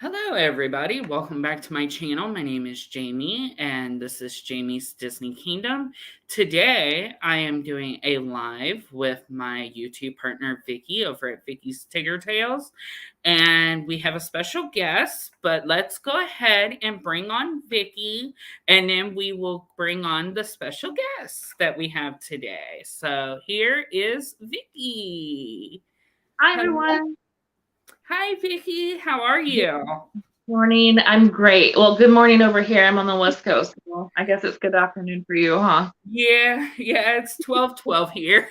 Hello, everybody. Welcome back to my channel. My name is Jamie, and this is Jamie's Disney Kingdom. Today, I am doing a live with my YouTube partner, Vicki, over at Vicki's Tigger Tales. And we have a special guest, but let's go ahead and bring on Vicki, and then we will bring on the special guest that we have today. So here is Vicki. Hi, Hello. everyone. Hi, Vicki. How are you? Morning. I'm great. Well, good morning over here. I'm on the West Coast. So I guess it's good afternoon for you, huh? Yeah, it's 12:12 here.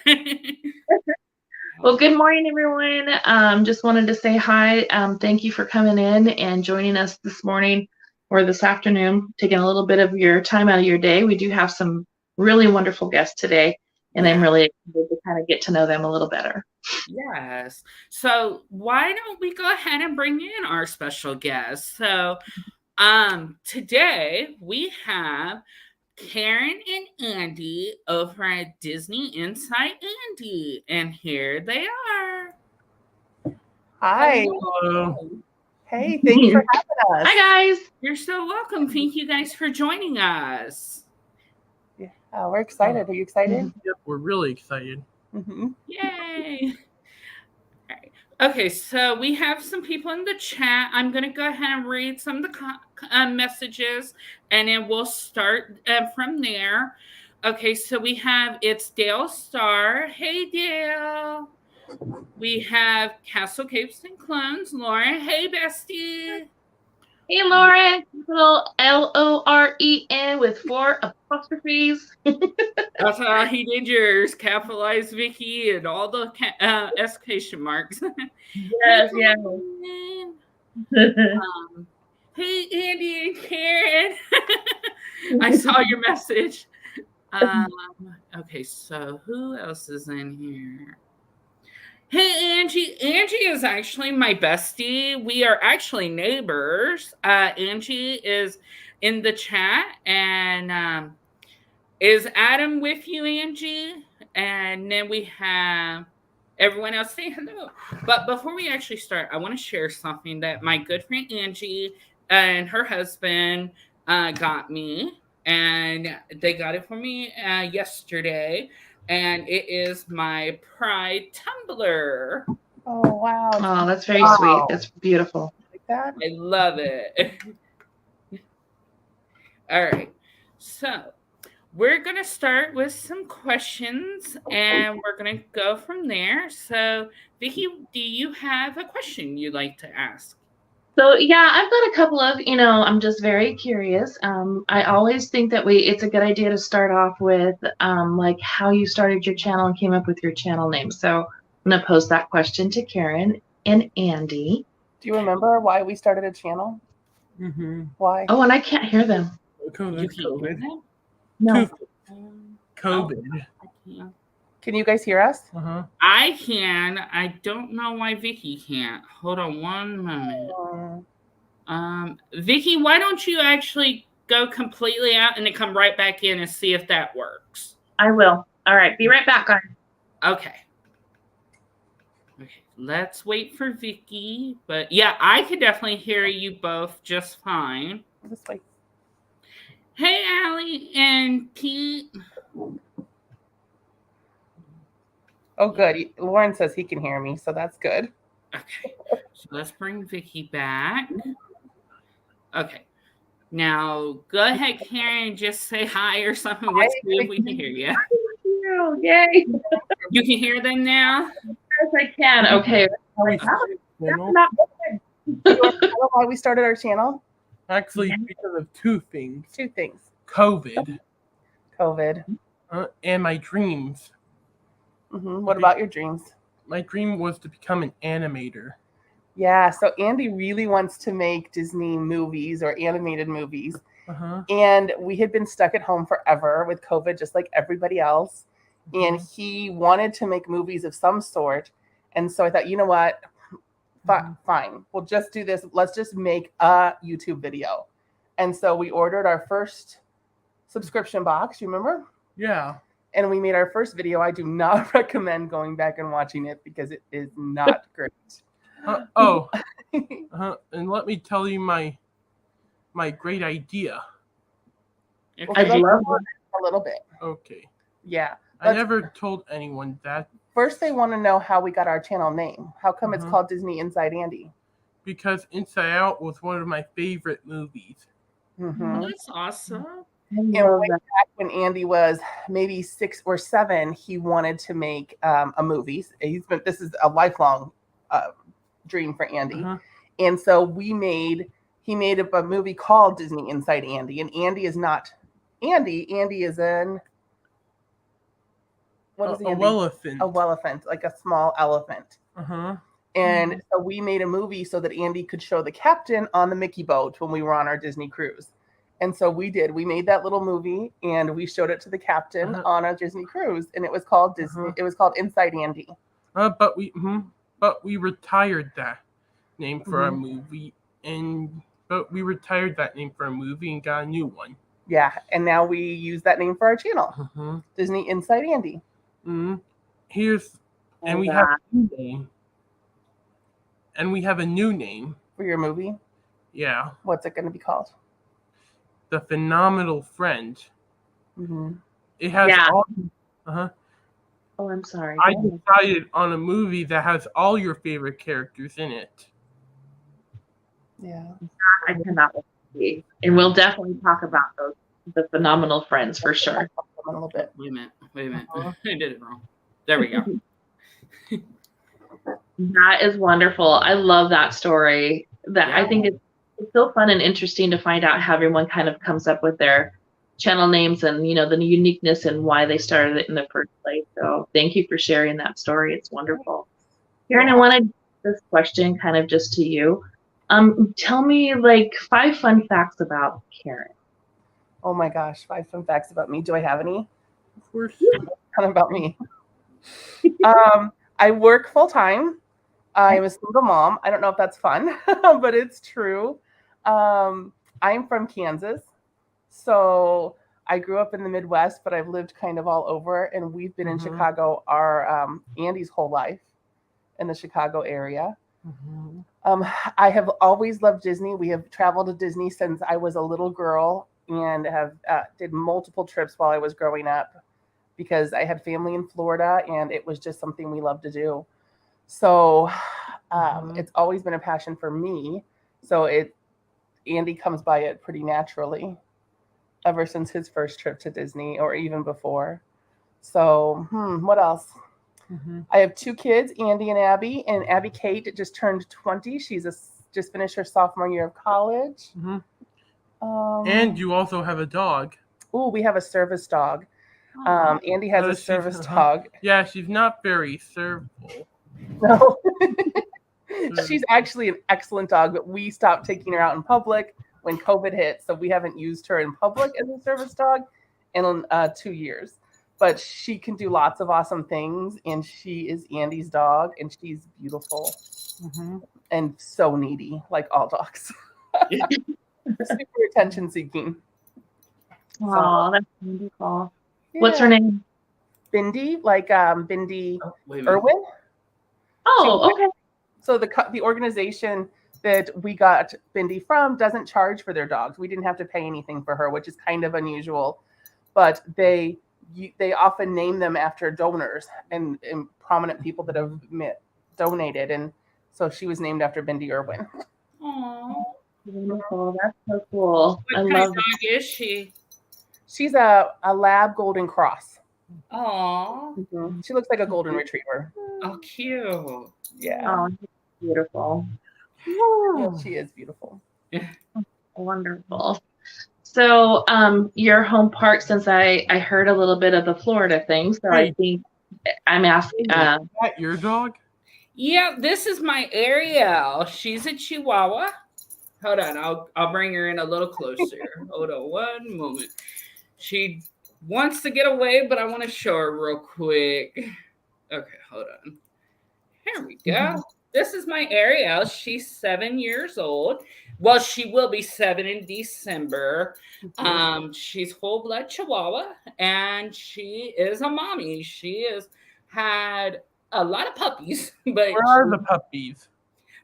Well, good morning, everyone. Just wanted to say hi. Thank you for coming in and joining us this morning or this afternoon, taking a little bit of your time out of your day. We do have some really wonderful guests today, and I'm really excited to kind of get to know them a little better. Yes. So why don't we go ahead and bring in our special guest? So today we have Karen and Andy over at Disney Inside Andy, and here they are. Hi. Hello. Hey, thanks for having us. Hi, guys. You're so welcome. Thank you guys for joining us. Yeah, we're excited. Are you excited? Yep, we're really excited. Mm-hmm. Yay. All right. Okay, so we have some people in the chat. I'm going to go ahead and read some of the messages, and then we'll start from there. Okay, so we have It's Dale Star. Hey, Dale. We have Castle Capes and Clones. Lauren. Hey, bestie. Hey, Lauren. Little Loren with 4 apostrophes. That's how he did yours. Capitalized Vicki and all the exclamation marks. Yes, hey, hey, Andy and Karen. I saw your message. Okay, so who else is in here? Hey, Angie. Angie is actually my bestie. We are actually neighbors. Angie is in the chat, and is Adam with you, Angie? And then we have everyone else say hello. But before we actually start, I want to share something that my good friend Angie and her husband got me. And they got it for me yesterday. And it is my Pride tumbler. Oh, wow. Oh, that's very sweet. That's beautiful. Like that? I love it. All right. So we're going to start with some questions, and we're going to go from there. So, Vicki, do you have a question you'd like to ask? So, yeah, I've got a couple of, I'm just very curious. I always think that it's a good idea to start off with, like, how you started your channel and came up with your channel name. So I'm going to pose that question to Karen and Andy. Do you remember why we started a channel? Mm-hmm. Why? Oh, and I can't hear them. You can't hear them? No. COVID. Oh, Can you guys hear us? Uh-huh. I can. I don't know why Vicki can't. Hold on one moment. Vicki, why don't you actually go completely out and then come right back in and see if that works? I will. All right. Be right back, guys. Okay. Okay. Let's wait for Vicki. But yeah, I could definitely hear you both just fine. This way. Hey, Allie and Pete. Oh, good. Lauren says he can hear me, so that's good. Okay. So let's bring Vicki back. Okay. Now, go ahead, Karen, and just say hi or something. Let's see if we can hear you. Yay. You can hear them now? Yes, I can. Okay. You know why we started our channel? Actually, because of two things. Two things. COVID. And my dreams. Mm-hmm. What about your dreams? My dream was to become an animator. Yeah, so Andy really wants to make Disney movies or animated movies. Uh-huh. And we had been stuck at home forever with COVID, just like everybody else. Mm-hmm. And he wanted to make movies of some sort. And so I thought, you know what? Fine. We'll just do this. Let's just make a YouTube video. And so we ordered our first subscription box. You remember? Yeah. And we made our first video. I do not recommend going back and watching it because it is not great. And and let me tell you my great idea. Well, I'd let's love go on a little bit. Okay. Yeah. I never told anyone that First, they want to know how we got our channel name. How come it's called Disney Inside Andy? because Inside Out was one of my favorite movies. Mm-hmm. That's awesome. I And love way that. back when Andy was maybe 6 or 7, he wanted to make a movie. This is a lifelong dream for Andy, and so he made a movie called Disney Inside Andy, and Andy is not Andy. Andy is an what is A Andy? elephant. A elephant, like a small elephant. And so we made a movie so that Andy could show the captain on the Mickey boat when we were on our Disney cruise. And so we did. We made that little movie and we showed it to the captain on a Disney cruise, and it was called Disney. It was called Inside Andy. But we retired that name for our movie, but we retired that name for a movie and got a new one. Yeah, and now we use that name for our channel, Disney Inside Andy. And we have a new name. And we have a new name for your movie. Yeah. What's it going to be called? The Phenomenal Friend. It has all. Oh, I'm sorry. I decided on a movie that has all your favorite characters in it. Yeah. I cannot wait to see. And we'll definitely talk about the Phenomenal Friends for sure. A little bit. Wait a minute. I did it wrong. There we go. That is wonderful. I love that story. I think it's so fun and interesting to find out how everyone kind of comes up with their channel names and, the uniqueness and why they started it in the first place. So thank you for sharing that story. It's wonderful. Karen, I wanted this question kind of just to you. Tell me 5 fun facts about Karen. Oh my gosh, 5 fun facts about me. Do I have any? Of course. Kind of about me. I work full time. I'm a single mom. I don't know if that's fun, but it's true. I'm from Kansas. So I grew up in the Midwest, but I've lived kind of all over, and we've been in Chicago Andy's whole life in the Chicago area. I have always loved Disney. We have traveled to Disney since I was a little girl and have did multiple trips while I was growing up because I had family in Florida and it was just something we loved to do. So it's always been a passion for me. So Andy comes by it pretty naturally ever since his first trip to Disney or even before. So what else? I have 2 kids, Andy and Abby Kate just turned 20. She's just finished her sophomore year of college. And you also have a dog. Oh, we have a service dog. Andy has a service dog. Yeah, she's not very servable. No. She's actually an excellent dog, but we stopped taking her out in public when COVID hit, so we haven't used her in public as a service dog in 2 years. But she can do lots of awesome things, and she is Andy's dog, and she's beautiful and so needy, like all dogs. Super attention seeking. Oh, that's wonderful. Yeah. What's her name? Bindi, like Bindi Irwin. Oh, okay. So the organization that we got Bindi from doesn't charge for their dogs. We didn't have to pay anything for her, which is kind of unusual. But they often name them after donors and prominent people that have donated. And so she was named after Bindi Irwin. Aww. Wonderful. That's so cool. What kind of dog is she? She's a lab golden cross. Aww. She looks like a golden retriever. Oh, cute. Yeah. Oh, beautiful. Yeah, she is beautiful. Wonderful. So your home park, since I heard a little bit of the Florida thing, so I think I'm asking. Is that your dog? Yeah, this is my Ariel. She's a Chihuahua. Hold on, I'll bring her in a little closer. Hold on one moment. She wants to get away, but I want to show her real quick. Okay, hold on. Here we go. This is my Ariel. She's 7 years old. Well, she will be 7 in December. She's full-blood Chihuahua, and she is a mommy. She has had a lot of puppies. But where are the puppies?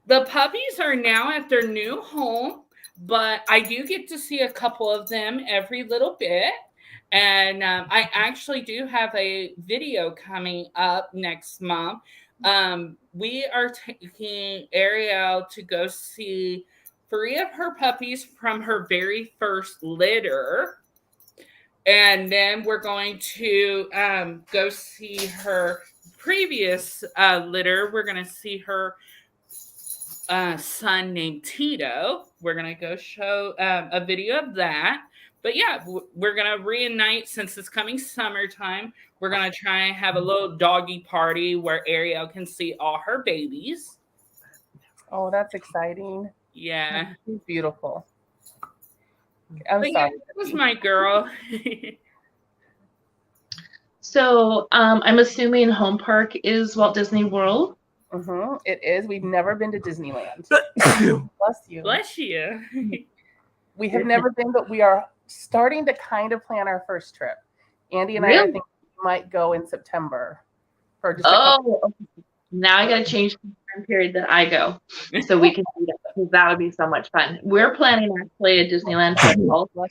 The puppies are now at their new home, but I do get to see a couple of them every little bit. And I actually do have a video coming up next month. We are taking Ariel to go see 3 of her puppies from her very first litter. And then we're going to go see her previous litter. We're going to see her son named Tito. We're going to go show a video of that. But yeah, we're going to reunite since it's coming summertime. We're going to try and have a little doggy party where Ariel can see all her babies. Oh, that's exciting. Yeah. She's beautiful. I'm sorry. Yeah, that was my girl. So I'm assuming home park is Walt Disney World. Mm-hmm. It is. We've never been to Disneyland. Bless you. Bless you. We have never been, but we are starting to kind of plan our first trip. Andy and I Really? think we might go in September for just a couple. Oh, okay. Now I got to change the time period that I go so we can do that because that would be so much fun. We're planning actually a Disneyland trip also.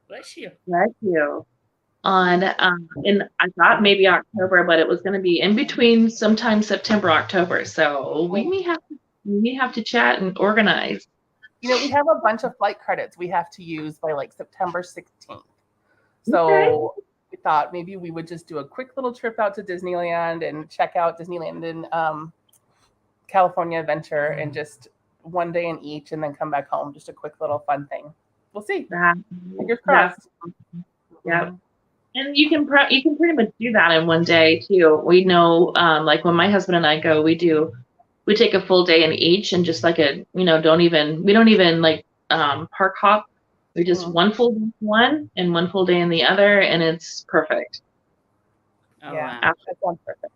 Bless you. Bless you. On in I thought maybe October, but it was going to be in between sometime September, October. So we may have to chat and organize. You know, we have a bunch of flight credits we have to use by like September 16th. So Okay. we thought maybe we would just do a quick little trip out to Disneyland and check out Disneyland in California Adventure and just one day in each and then come back home. Just a quick little fun thing. We'll see. Fingers crossed. Yeah. And you can pretty much do that in one day too. We know, like when my husband and I go, we take a full day in each and just like we don't even like park hop. We just one full day in one and one full day in the other, and it's perfect. Oh, Yeah, wow. that sounds perfect.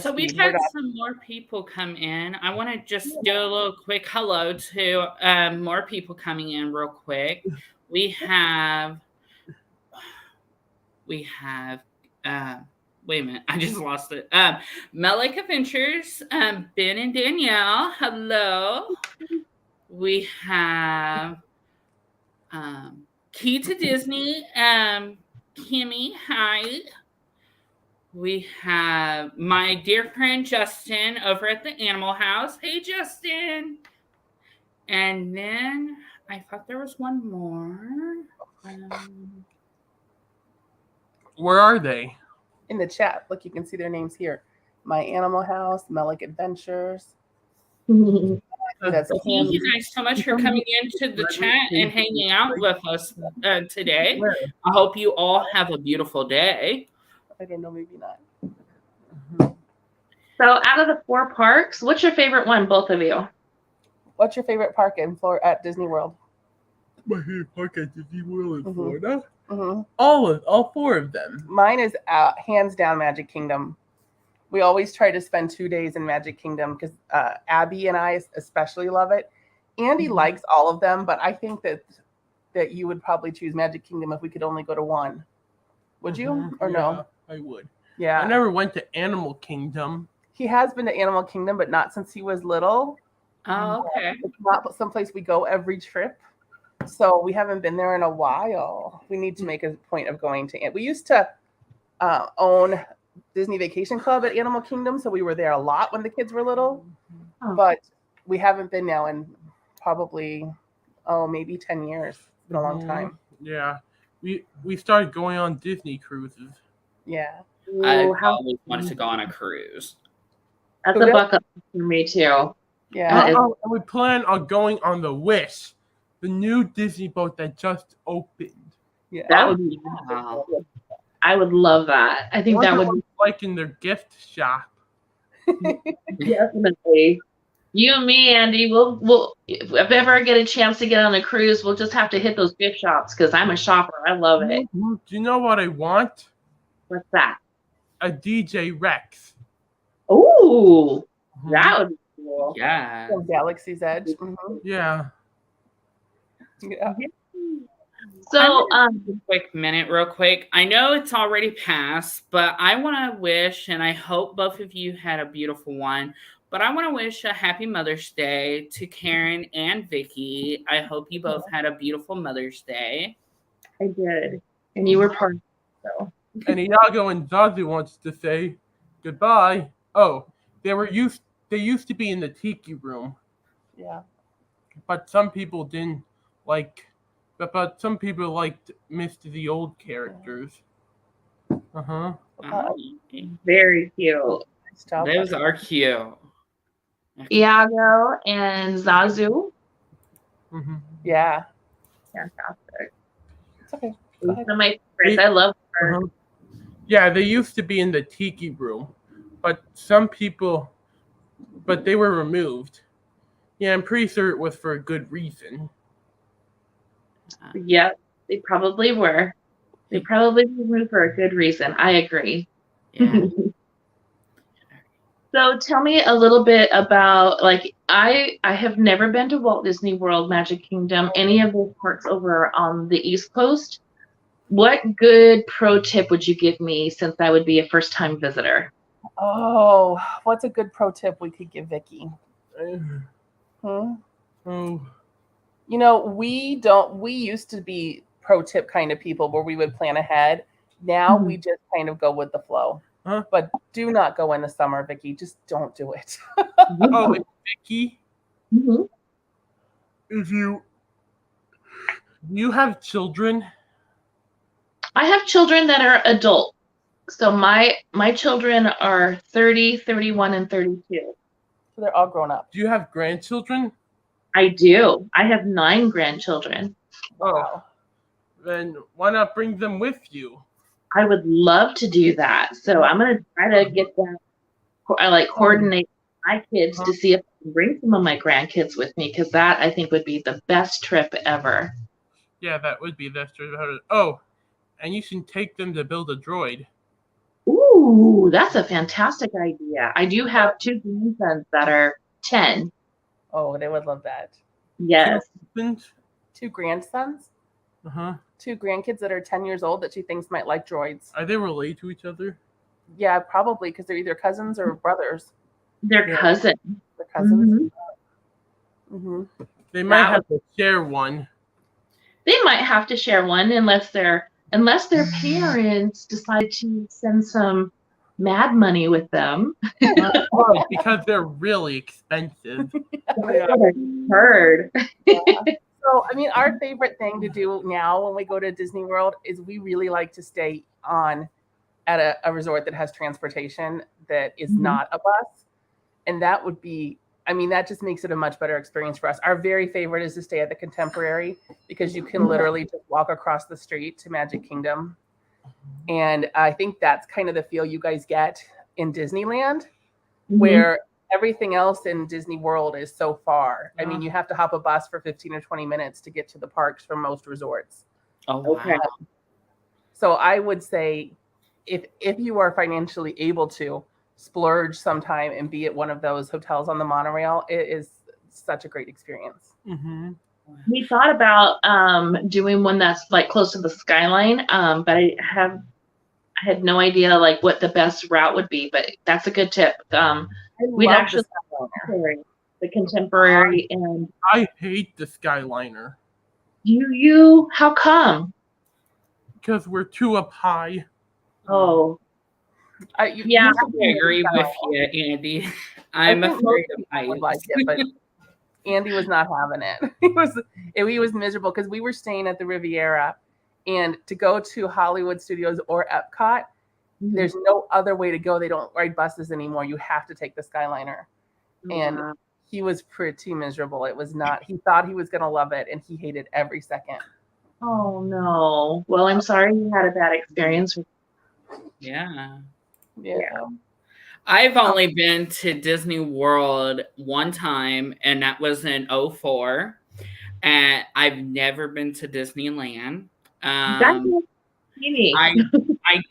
So we've had some more people come in. I want to just do a little quick hello to more people coming in real quick. We have wait a minute, I just lost it. Melic Adventures, Ben and Danielle, hello. We have Key to Disney, Kimmy, hi. We have my dear friend Justin over at the Animal House. Hey, Justin. And then I thought there was one more. Where are they? In the chat. Look, you can see their names here. My Animal House, Melic Adventures. That's Thank you guys so much for coming into the chat and hanging out with us today. I hope you all have a beautiful day. I don't know, maybe not. So out of the 4 parks, what's your favorite one, both of you? What's your favorite park at Disney World? My favorite park at Disney World in Florida. Mm-hmm. All 4 of them. Mine is hands down Magic Kingdom. We always try to spend 2 days in Magic Kingdom because Abby and I especially love it. Andy likes all of them, but I think that you would probably choose Magic Kingdom if we could only go to one. Would you or no? I would. Yeah. I never went to Animal Kingdom. He has been to Animal Kingdom, but not since he was little. Oh, okay. It's not someplace we go every trip. So we haven't been there in a while. We need to make a point of going to. We used to own Disney Vacation Club at Animal Kingdom, so we were there a lot when the kids were little. But we haven't been now in probably maybe 10 years. It's been a long time. Yeah, we started going on Disney cruises. Yeah, I always wanted to go on a cruise. That's a bucket list for me too. Yeah. And we plan on going on the Wish, the new Disney boat that just opened. Yeah. That would be. Wow. I would love that. I think that would be like in their gift shop. definitely. You and me, Andy, we'll if I ever get a chance to get on a cruise, we'll just have to hit those gift shops because I'm a shopper. I love it. Do you know what I want? What's that? A DJ Rex. Ooh, that would be cool. Yeah. From Galaxy's Edge. Mm-hmm. Yeah. Yeah. So, Quick minute, real quick. I know it's already passed, but I want to wish, and I hope both of you had a beautiful one. But I want to wish a happy Mother's Day to Karen and Vicki. I hope you both had a beautiful Mother's Day. I did. And you were part of it, so. And Iago and Zazu wants to say goodbye. Oh, they used to be in the tiki room, Yeah. but some people didn't like. But some people missed the old characters. Oh, Very cute. Nice job. those are cute. Iago and Zazu. Mm-hmm. Yeah. Fantastic. It's okay. One of my favorites. I love her. Uh-huh. Yeah, they used to be in the tiki room, but they were removed. Yeah, I'm pretty sure it was for a good reason. Yep, they probably were. They probably were for a good reason. I agree. Yeah. So tell me a little bit about, I have never been to Walt Disney World, Magic Kingdom, any of those parks over on the East Coast. What good pro tip would you give me since I would be a first-time visitor? Oh, what's a good pro tip we could give Vicki? Oh, You know, we used to be pro tip kind of people where we would plan ahead. Now we just kind of go with the flow. Huh? But do not go in the summer, Vicki. Just don't do it. oh, and Vicki, Mm-hmm. if you have children. I have children that are adult. So my children are 30, 31, and 32. So they're all grown up. Do you have grandchildren? I do. I have 9 grandchildren. Wow. Then why not bring them with you? I would love to do that. So I'm going to try to get that. I coordinate my kids to see if I can bring some of my grandkids with me, because that I think would be the best trip ever. Yeah, that would be the trip. Oh, and you should take them to build a droid. Ooh, that's a fantastic idea. I do have 2 grandsons that are 10. Oh, they would love that. Yes. 2 grandsons, Uh-huh. 2 grandkids that are 10 years old that she thinks might like droids. Are they related to each other? Yeah, probably because they're either cousins or brothers. They're cousins. They're cousins. Mm-hmm. They might have to share one. They might have to share one unless their parents decide to send some mad money with them. Because they're really expensive. Heard. So, I mean, our favorite thing to do now when we go to Disney World is we really like to stay at a resort that has transportation that is not a bus. And that would be, I mean, that just makes it a much better experience for us. Our very favorite is to stay at the Contemporary because you can literally just walk across the street to Magic Kingdom. And I think that's kind of the feel you guys get in Disneyland, where everything else in Disney World is so far. I mean, you have to hop a bus for 15 or 20 minutes to get to the parks for most resorts. Oh, wow. So I would say if you are financially able to splurge sometime and be at one of those hotels on the monorail, it is such a great experience. Mm-hmm. We thought about doing one that's close to the skyline, but I had no idea what the best route would be. But that's a good tip. We'd actually the Contemporary, and I hate the Skyliner. you? How come? Because we're too up high. Oh, I agree with you, Andy. I'm afraid of heights. Like it, but Andy was not having it. He was miserable because we were staying at the Riviera, and to go to Hollywood Studios or Epcot, there's no other way to go. They don't ride buses anymore. You have to take the Skyliner. And he was pretty miserable. It was not, he thought he was going to love it, and he hated every second. Oh, no. Well, I'm sorry you had a bad experience. Yeah. Yeah. I've only been to Disney World one time, and that was in 2004. And I've never been to Disneyland. I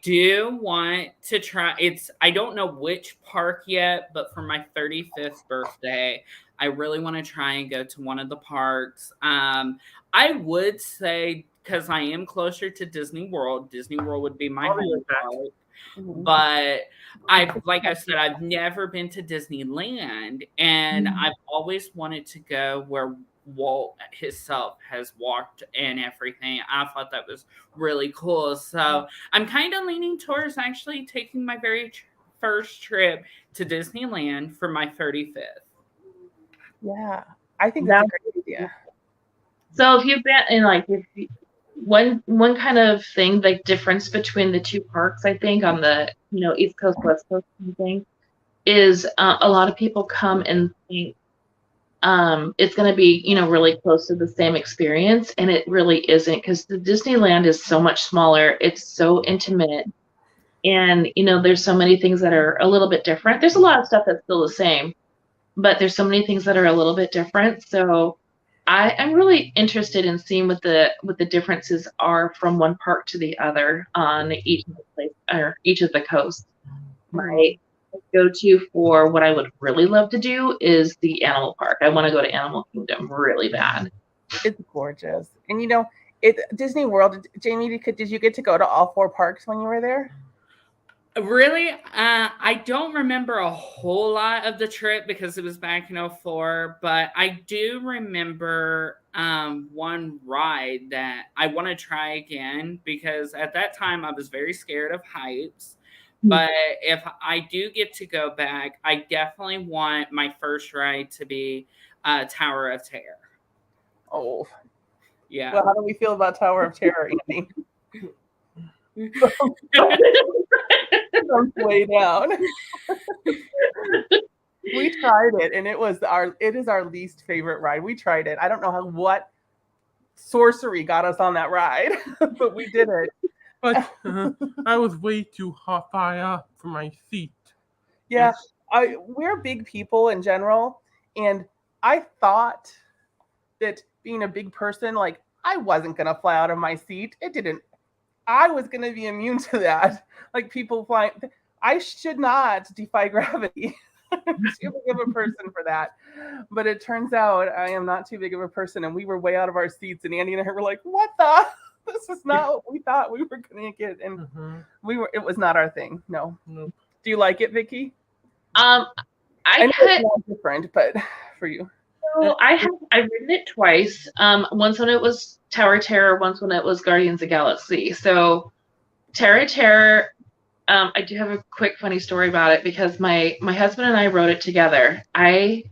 do want to try. I don't know which park yet, but for my 35th birthday, I really want to try and go to one of the parks. I would say, because I am closer to Disney World would be my home park. But like I said, I've never been to Disneyland, and I've always wanted to go where Walt himself has walked and everything. I thought that was really cool. So I'm kind of leaning towards actually taking my very first trip to Disneyland for my 35th. Yeah, I think that's a great idea. So if you've been in one kind of thing, like difference between the two parks, I think on the East Coast, West Coast thing, is a lot of people come and think it's going to be really close to the same experience, and it really isn't, because the Disneyland is so much smaller. It's so intimate, and there's so many things that are a little bit different. There's a lot of stuff that's still the same, but there's so many things that are a little bit different. So I'm really interested in seeing what the differences are from one park to the other on each of the place or each of the coasts. My go-to for what I would really love to do is the animal park. I want to go to Animal Kingdom really bad. It's gorgeous, and Disney World. Jamie, did you get to go to all 4 parks when you were there? Really? I don't remember a whole lot of the trip because it was back in 2004, but I do remember one ride that I want to try again, because at that time I was very scared of heights. But if I do get to go back, I definitely want my first ride to be Tower of Terror. Oh. Yeah. Well, how do we feel about Tower of Terror, Andy? Way down. We tried it, and it is our least favorite ride. We tried it. I don't know what sorcery got us on that ride, but we did it. But I was way too high up for my seat. Yeah, we're big people in general, and I thought that being a big person, like, I wasn't gonna fly out of my seat. It didn't. I was gonna be immune to that. Like, people flying. I should not defy gravity. I'm too big of a person for that. But it turns out I am not too big of a person, and we were way out of our seats, and Andy and I were like, "What the? This is not what we thought we were gonna get," and it was not our thing. No. Do you like it, Vicki? I know it's different, but for you. So I've ridden it twice. Once when it was Tower of Terror, once when it was Guardians of the Galaxy. So Tower of Terror, I do have a quick funny story about it, because my husband and I rode it together. The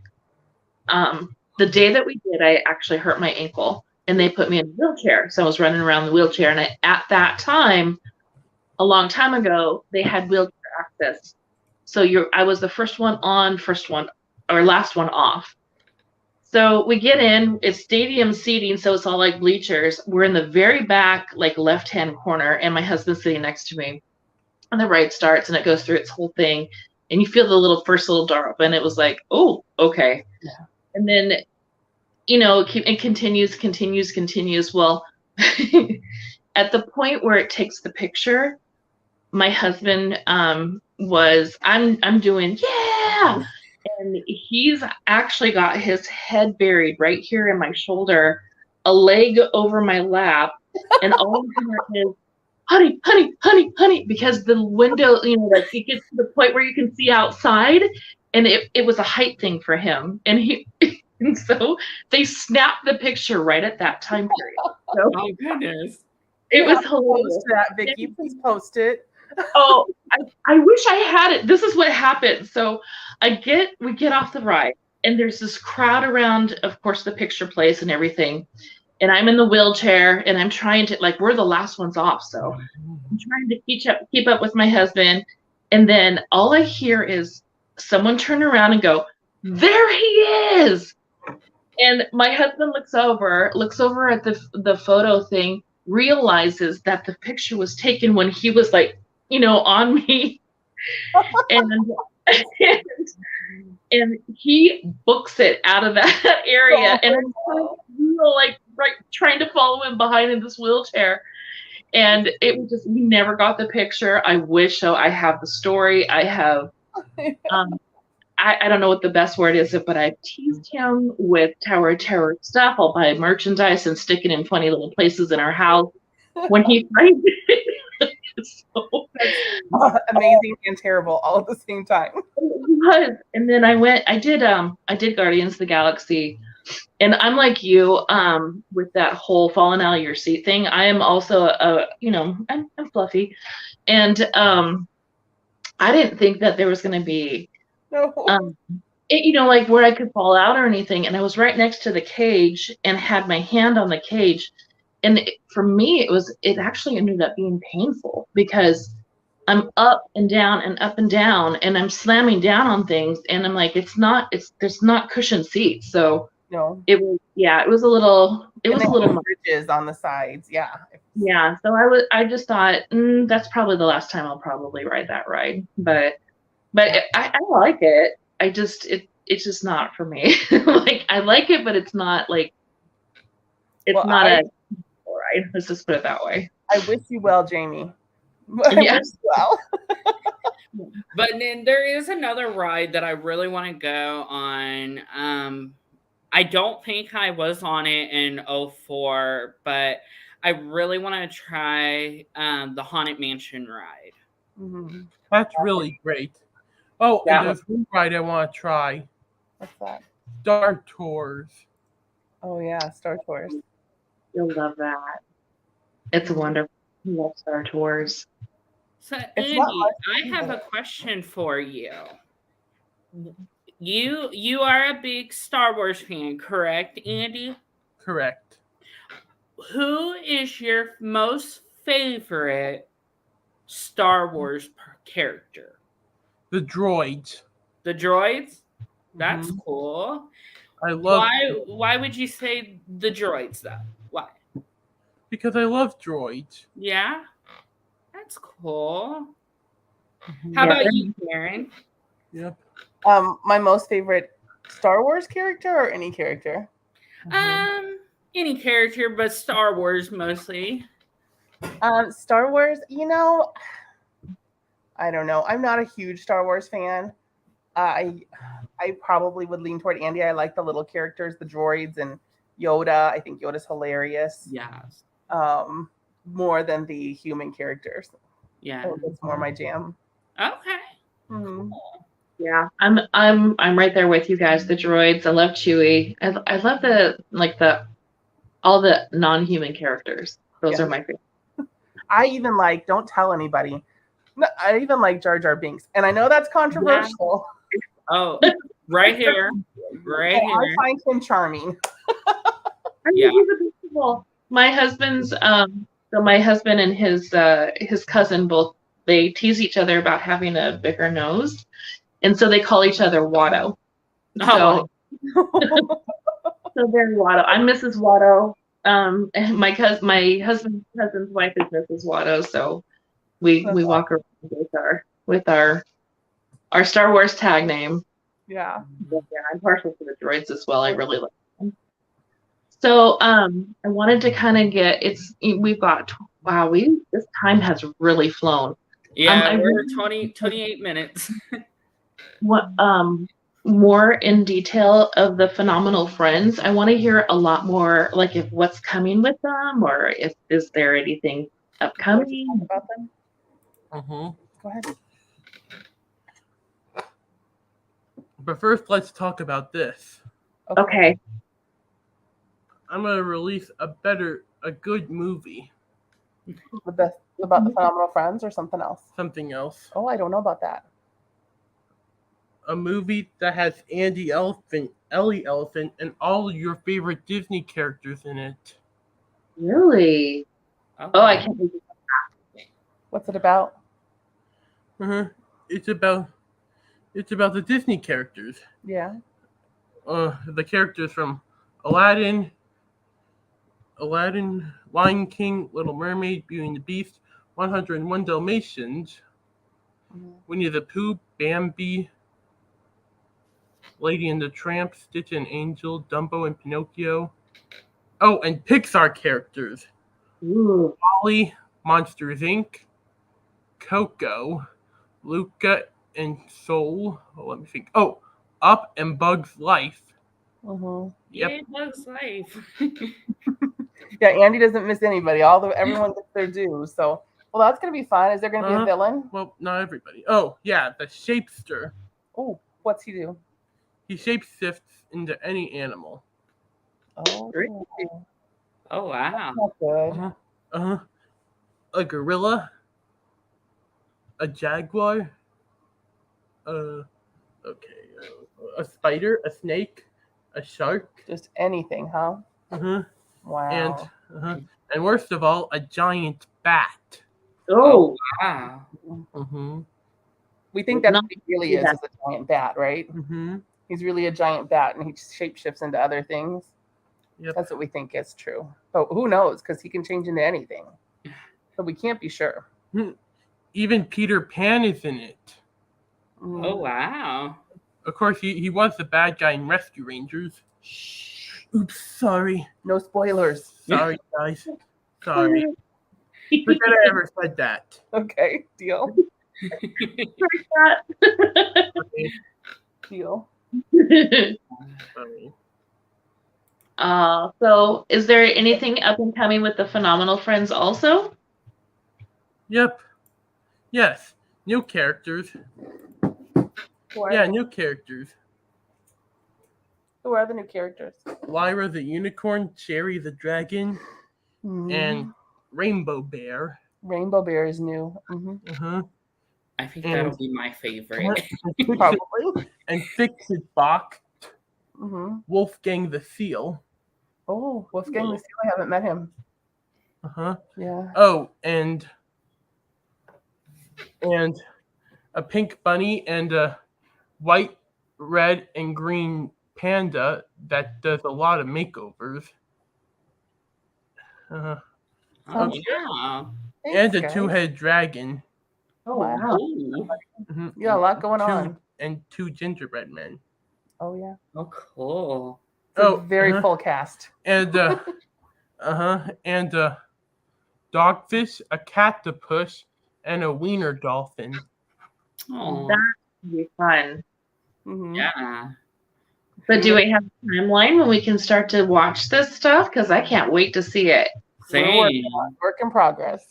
day that we did, I actually hurt my ankle, and they put me in a wheelchair. So I was running around the wheelchair, and at that time, a long time ago, they had wheelchair access. So I was the first one on, last one off. So we get in, it's stadium seating, so it's all like bleachers. We're in the very back, like left-hand corner, and my husband's sitting next to me. And the ride starts, and it goes through its whole thing, and you feel the first little door open. It was like, oh, okay. Yeah. And then, it continues. Well, at the point where it takes the picture, my husband I'm doing, yeah. And he's actually got his head buried right here in my shoulder, a leg over my lap, and all I hear is, honey, honey, honey, honey, because the window, it gets to the point where you can see outside, and it was a height thing for him. And so they snapped the picture right at that time period. So, oh, goodness. It was hilarious. Post that, Vicki. Please post it. Oh, I wish I had it. This is what happened. So we get off the ride, and there's this crowd around, of course, the picture place and everything. And I'm in the wheelchair, and I'm trying to, we're the last ones off. So I'm trying to keep up with my husband. And then all I hear is someone turn around and go, there he is. And my husband looks over at the photo thing, realizes that the picture was taken when he was on me. and he books it out of that area. And I'm trying to follow him behind in this wheelchair. And it was just, we never got the picture. I wish so. I have the story. I have, I don't know what the best word is, but I've teased him with Tower of Terror stuff. I'll buy merchandise and stick it in funny little places in our house. When he finds it, So, Amazing and terrible all at the same time. it was. And then I did Guardians of the Galaxy. And I'm like you, with that whole falling out of your seat thing. I am also I'm fluffy. And I didn't think that there was gonna be No. like where I could fall out or anything. And I was right next to the cage and had my hand on the cage. And for me, it actually ended up being painful because I'm up and down and up and down, and I'm slamming down on things, and I'm like, there's not cushioned seats. So No. it was a little much. Bridges on the sides. Yeah. Yeah. So I just thought that's probably the last time I'll probably ride that ride. But I like it. It's just not for me. Like I like it, but it's not like a ride. Let's just put it that way. I wish you well, Jamie. I wish you well. But then there is another ride that I really want to go on. I don't think I was on it in 2004, but I really want to try the Haunted Mansion ride. Mm-hmm. That's really great. Oh, and there's one ride I want to try. What's that? Star Tours. Oh yeah, Star Tours. You'll love that. It's wonderful. I love Star Tours. So, Andy, I have a question for you. You are a big Star Wars fan, correct, Andy? Correct. Who is your most favorite Star Wars character? The droids. The droids? That's cool. I love. Why would you say the droids though? Why? Because I love droids. Yeah, that's cool. How about you, Karen? Yep. My most favorite Star Wars character or any character? Any character, but Star Wars mostly. Star Wars, I don't know. I'm not a huge Star Wars fan. I probably would lean toward Andy. I like the little characters, the droids and Yoda. I think Yoda's hilarious. Yes. More than the human characters. Yeah. So it's more my jam. Okay. Mm-hmm. Cool. Yeah, I'm right there with you guys. The droids. I love Chewie. I love all the non-human characters. Those are my favorite. I even like, don't tell anybody. No, I even like Jar Jar Binks. And I know that's controversial. Yeah. Oh, right here. Right here. I find him charming. Yeah. My husband's so my husband and his cousin both, they tease each other about having a bigger nose. And so they call each other Watto. So, so they're Watto. I'm Mrs. Watto. And my husband's cousin's wife is Mrs. Watto. So we walk around with our Star Wars tag name. Yeah. But yeah, I'm partial to the droids as well. I really like them. So I wanted to kind of this time has really flown. Yeah, we're 28 minutes. What more in detail of the Phenomenal Friends? I want to hear a lot more, like if what's coming with them, or is there anything upcoming about them? Go ahead. But first, let's talk about this. Okay. I'm gonna release a good movie. About the Phenomenal Friends or something else? Something else. Oh, I don't know about that. A movie that has Andy Elephant, Ellie Elephant, and all your favorite Disney characters in it. Really? Okay. Oh, I can't believe that. What's it about? It's about the Disney characters. Yeah. The characters from Aladdin, Lion King, Little Mermaid, Beauty and the Beast, 101 Dalmatians, Winnie the Pooh, Bambi, Lady and the Tramp, Stitch and Angel, Dumbo and Pinocchio. Oh, and Pixar characters. Ooh. Wall-E, Monsters Inc., Coco, Luca and Soul. Oh, let me think. Oh, Up and Bug's Life. Mm-hmm. Yep. Yeah, Bug's Life. Yeah, Andy doesn't miss anybody. Everyone gets their due. So Well, that's gonna be fun. Is there gonna be a villain? Well, not everybody. Oh, yeah, the Shapester. Oh, what's he do? He shapeshifts into any animal. Oh, Oh, wow. that's good. Uh-huh. A gorilla. A jaguar. A spider. A snake. A shark. Just anything, huh? Uh-huh. Wow. And worst of all, a giant bat. Oh, wow. Mm-hmm. We think that's what he really is a giant bat, right? Mm-hmm. He's really a giant bat, and he shapeshifts into other things. Yep. That's what we think is true. But who knows? Because he can change into anything. So we can't be sure. Even Peter Pan is in it. Oh, wow. Of course, he was the bad guy in Rescue Rangers. Shh. Oops, sorry. No spoilers. Sorry, guys. Sorry. Forget I ever said that. Okay, deal. Okay. Deal. Sorry. So is there anything up and coming with the Phenomenal Friends also? Yep. Yes. New characters. Yeah, new characters. Who are the new characters? Lyra the unicorn, Cherry the dragon, and Rainbow Bear. Rainbow Bear is new. Uh-huh. I think that'll be my favorite. Probably. And Fixit Box, Mm-hmm. Wolfgang the Seal. Oh, Wolfgang the Seal. I haven't met him. Uh-huh. Yeah. Oh, and a pink bunny and a white, red, and green panda that does a lot of makeovers. Oh, Sounds yeah. And a guys. two-headed dragon. Oh, wow. Ooh. Mhm. Yeah, a lot going on. And two gingerbread men. Oh, yeah. Oh, cool. It's a very full cast. And and a dogfish, a catapus, and a wiener dolphin. Oh, That would be fun. Mm-hmm. yeah. But do we have a timeline when we can start to watch this stuff? Because I can't wait to see it. Same. Work in progress.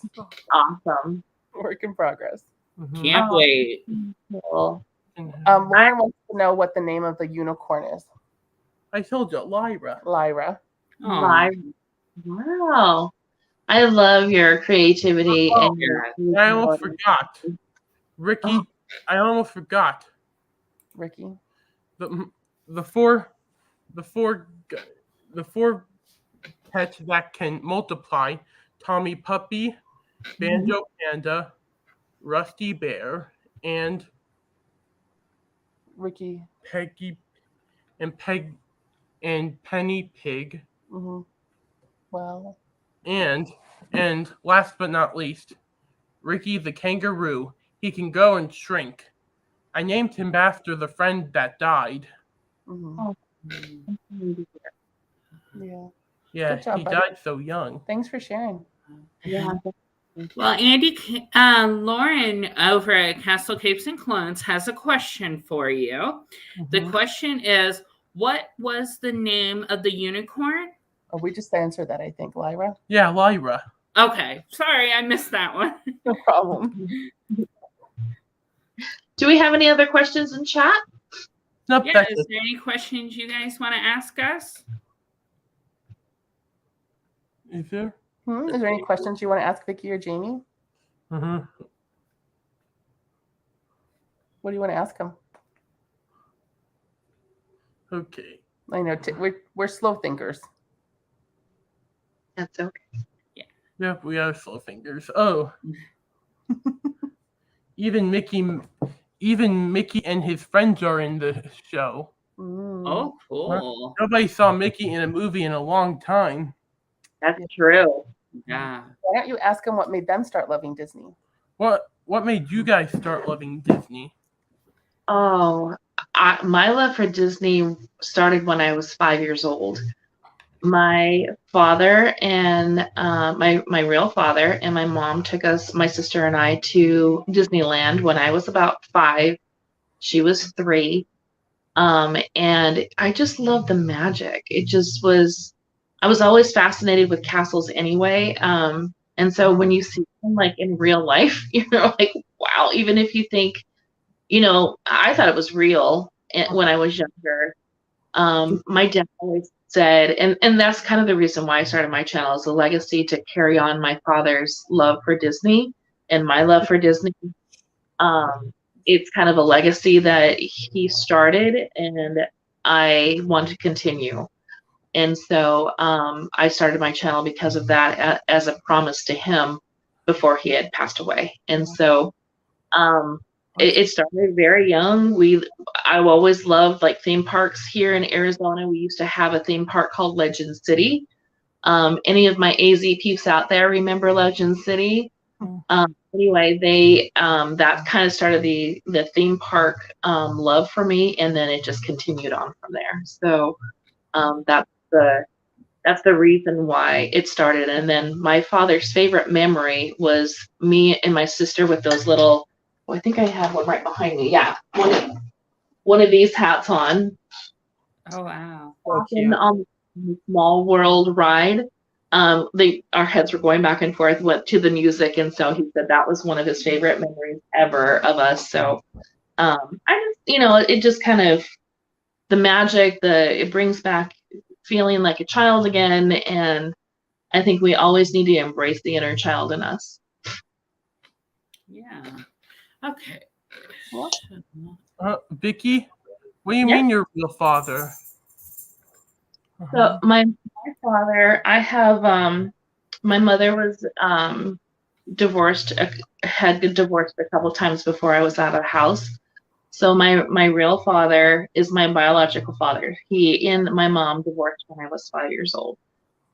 Awesome. Work in progress. Mhm. Can't wait. Cool. Lauren wants to know what the name of the unicorn is. I told you, Lyra. Lyra. Aw. Wow. I love your creativity and your. I almost forgot. Ricky, Oh. I almost forgot. Ricky. The four pets that can multiply: Tommy Puppy, Banjo Panda, Rusty Bear, and Ricky. Peggy and Penny Pig, Mm-hmm. Wow. and last but not least, Ricky the kangaroo. He can go and shrink. I named him after the friend that died. Mm-hmm. Oh. Yeah. Yeah, Good job, he buddy. died so young. Thanks for sharing. Yeah. Well, Andy, Lauren over at Castle Capes and Clones has a question for you. The question is, what was the name of the unicorn? Oh, we just answered that, I think, Lyra. Yeah, Lyra. Okay, sorry, I missed that one. No problem. Do we have any other questions in chat? Nope, Yeah, that's is it. there any questions you guys want to ask us? Is there? Is there any questions you want to ask Vicki or Jamie? Mm-hmm. What do you want to ask them? Okay. I know we're slow thinkers. That's okay. Yep, we are slow fingers. Oh. Even Mickey and his friends are in the show. Oh, cool. Nobody saw Mickey in a movie in a long time. That's true. Yeah. Why don't you ask them what made them start loving Disney? What made you guys start loving Disney? Oh, my love for Disney started when I was 5 years old. My father and my real father and my mom took us, my sister and I, to Disneyland when I was about 5. She was 3. And I just loved the magic. It just was, I was always fascinated with castles anyway. And so when you see him like in real life, you're like, wow, even if you think, I thought it was real when I was younger. My dad always said, and that's kind of the reason why I started my channel, is a legacy to carry on my father's love for Disney and my love for Disney. It's kind of a legacy that he started, and I want to continue. And so I started my channel because of that, as a promise to him before he had passed away. And so it started very young. I always loved like theme parks here in Arizona. We used to have a theme park called Legend City. Any of my AZ peeps out there remember Legend City? Anyway, that kind of started the theme park love for me, and then it just continued on from there. So that's the reason why it started. And then my father's favorite memory was me and my sister with those little, I think I have one right behind me. Yeah. One of these hats on. Oh, wow. Walking on the Small World ride. Our heads were going back and forth, went to the music. And so he said that was one of his favorite memories ever of us. So, I just, it just kind of, the magic, it brings back feeling like a child again, and I think we always need to embrace the inner child in us. Yeah. Okay. Vicki, what do you mean your real father? So my father, I have my mother was divorced, had been divorced a couple times before I was out of the house. So my real father is my biological father. He and my mom divorced when I was 5 years old.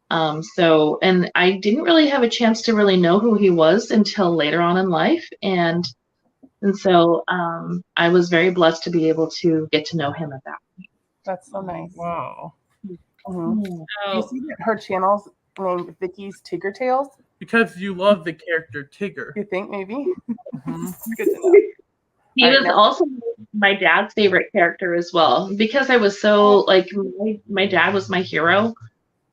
And I didn't really have a chance to really know who he was until later on in life. And so I was very blessed to be able to get to know him at that point. That's so nice. Wow. Mm-hmm. You see that her channel's named Vicki's Tigger Tales? Because you love the character Tigger. You think maybe? Mm-hmm. Good to know. He was also my dad's favorite character as well, because I was so like my dad was my hero.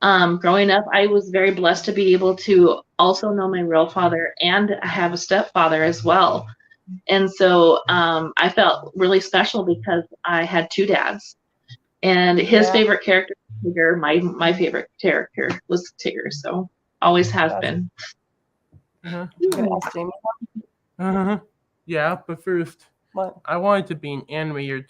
Growing up, I was very blessed to be able to also know my real father and have a stepfather as well. And so I felt really special because I had two dads, and his favorite character was Tigger. My favorite character was Tigger, so always has been. You gonna ask Jamie? Yeah, but first, what? I wanted to be an animator.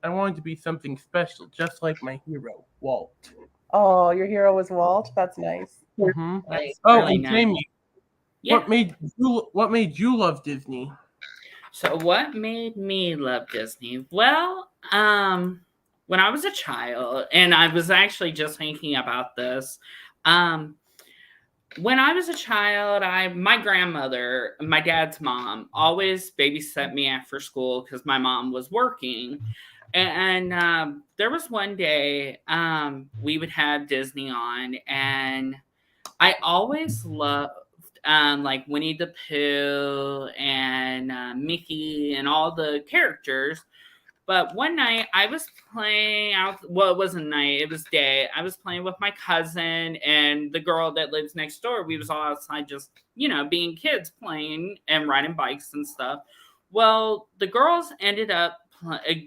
I wanted to be something special, just like my hero, Walt. Oh, your hero was Walt. That's nice. Mm-hmm. That's Really nice. Jamie, Yeah. what made you love Disney? So what made me love Disney? Well, when I was a child, and I was actually just thinking about this, when I was a child, my grandmother, my dad's mom, always babysat me after school because my mom was working. And there was one day we would have Disney on, and I always loved like Winnie the Pooh and Mickey and all the characters. But one night I was playing out. Well, it wasn't night; it was day. I was playing with my cousin and the girl that lives next door. We was all outside, just being kids, playing and riding bikes and stuff. Well, the girls ended up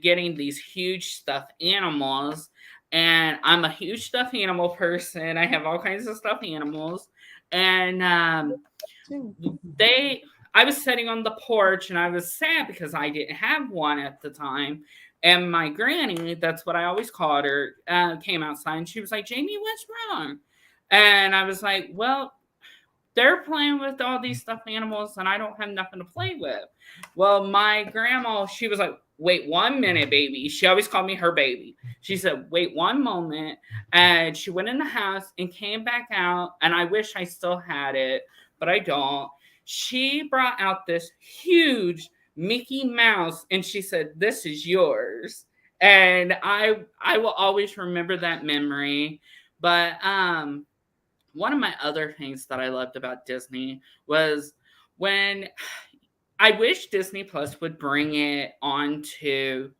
getting these huge stuffed animals, and I'm a huge stuffed animal person. I have all kinds of stuffed animals, and I was sitting on the porch and I was sad because I didn't have one at the time. And my granny, that's what I always called her, came outside and she was like, Jamie, what's wrong? And I was like, well, they're playing with all these stuffed animals and I don't have nothing to play with. Well, my grandma, she was like, wait 1 minute, baby. She always called me her baby. She said, wait 1 moment. And she went in the house and came back out. And I wish I still had it, but I don't. She brought out this huge Mickey Mouse and she said, this is yours. And I will always remember that memory. But one of my other things that I loved about Disney was when I wish Disney Plus would bring it onto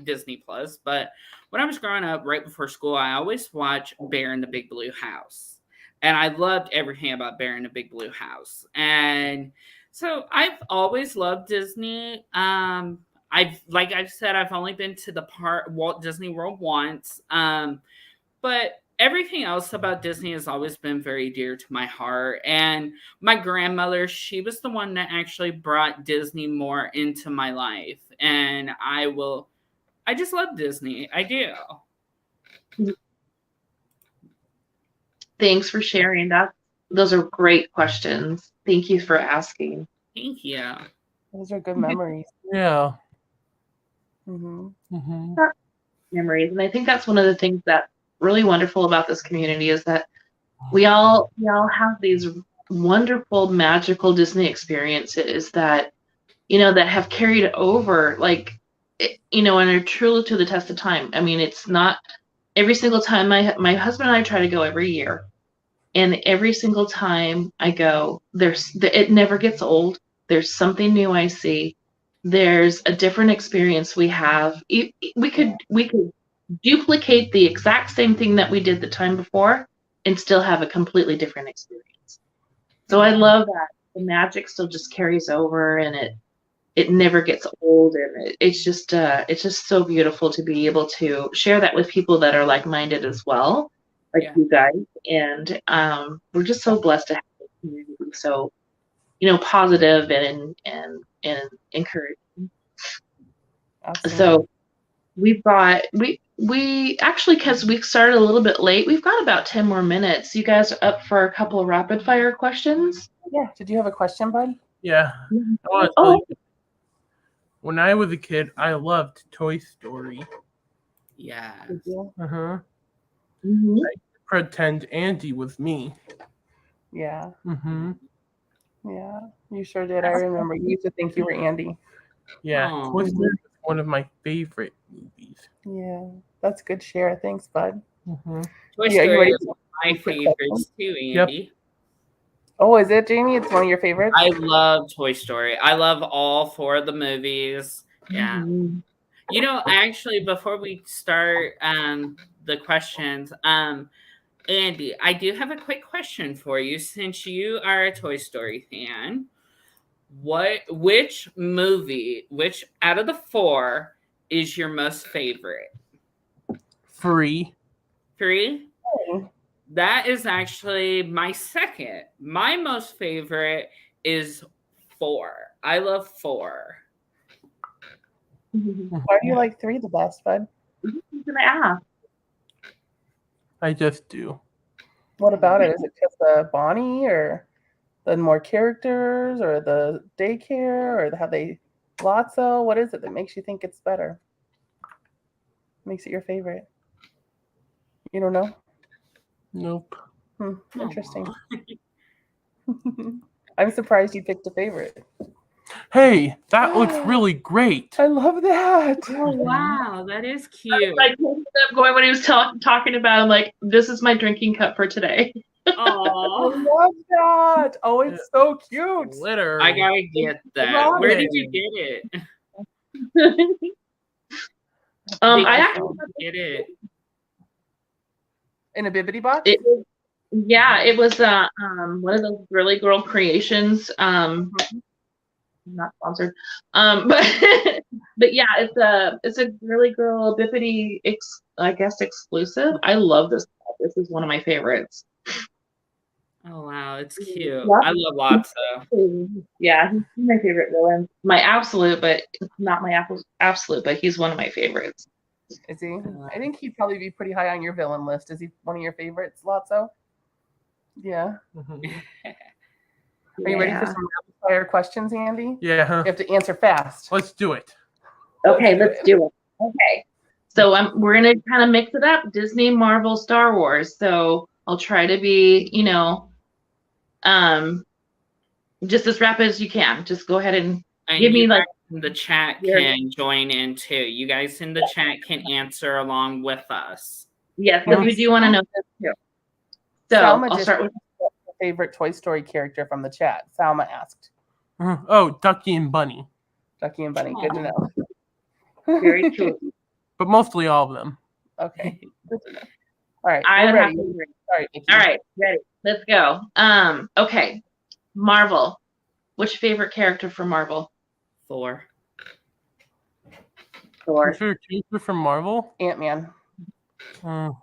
Disney Plus. But when I was growing up, right before school, I always watched Bear in the Big Blue House. And I loved everything about Bear in the Big Blue House. And so I've always loved Disney. Like I've said, I've only been to the Walt Disney World once. But everything else about Disney has always been very dear to my heart. And my grandmother, she was the one that actually brought Disney more into my life. And I just love Disney. I do. Thanks for sharing that. Those are great questions. Thank you for asking. Thank you. Those are good memories. Yeah. Memories. And I think that's one of the things that's really wonderful about this community is that we all have these wonderful, magical Disney experiences that, that have carried over, like, and are truly to the test of time. I mean, it's not every single time. My husband and I try to go every year, and every single time I go, it never gets old. There's something new I see. There's a different experience we have. We could duplicate the exact same thing that we did the time before and still have a completely different experience. So I love that the magic still just carries over, and it never gets old, and it's just so beautiful to be able to share that with people that are like-minded as well, like you guys. And we're just so blessed to have this community so positive and encouraging. Absolutely. So we actually, because we started a little bit late, we've got about 10 more minutes. You guys are up for a couple of rapid fire questions? Yeah. Did you have a question, bud? Yeah. When I was a kid, I loved Toy Story. Yeah. I Mm-hmm. pretend Andy was me. Yeah. Yeah. You sure did. I remember. You used to think you were Andy. Yeah. Aww. Toy Story was one of my favorite movies. Yeah. That's good share. Thanks, bud. Toy Story is one of my favorites too, Andy. Oh, is it, Jamie? It's one of your favorites? I love Toy Story. I love all 4 of the movies. Yeah. Actually, before we start the questions, Andy, I do have a quick question for you. Since you are a Toy Story fan, which out of the 4 is your most favorite? 3. 3? Oh. That is actually my second. My most favorite is 4. I love 4. Why do you like 3 the best, bud? I just do. What about it? Is it just the Bonnie, or the more characters, or the daycare, or have they Lotso? What is it that makes you think it's better? Makes it your favorite? You don't know? Nope. Interesting. I'm surprised you picked a favorite. Hey, that looks really great. I love that. Oh, wow. That is cute. I ended up going when he was talking about, I'm like, this is my drinking cup for today. Oh, I love that. Oh, it's so cute. Glitter. I gotta get that. Where did you get it? I actually get it in a bibbidi box. It was one of those Girly Girl Creations. Not sponsored, but yeah, it's a Girly Girl Bippity exclusive. I love this. This is one of my favorites. Oh wow, it's cute. Yep. I love Lotso. Yeah, he's my favorite villain. My absolute, but not my absolute, but he's one of my favorites. Is he? I think he'd probably be pretty high on your villain list. Is he one of your favorites, Lotso? Yeah. Are you ready for some rapid fire questions, Andy? Yeah. You have to answer fast. Let's do it. Okay, let's do it. Okay. So we're going to kind of mix it up. Disney, Marvel, Star Wars. So I'll try to be, just as rapid as you can. Just go ahead and give me the chat can join in too. You guys in the chat can answer along with us. Yes, because we do want to know this too. So Salma I'll start with favorite Toy Story character from the chat. Salma asked. Oh, Ducky and Bunny. Ducky and Bunny. Good to know. Very true. But mostly all of them. Okay. Good to know. All right. All right, ready. Vicki. All right, ready. Let's go. Okay. Marvel. What's your favorite character from Marvel? Thor. Thor. What's your character from Marvel? Ant-Man. Do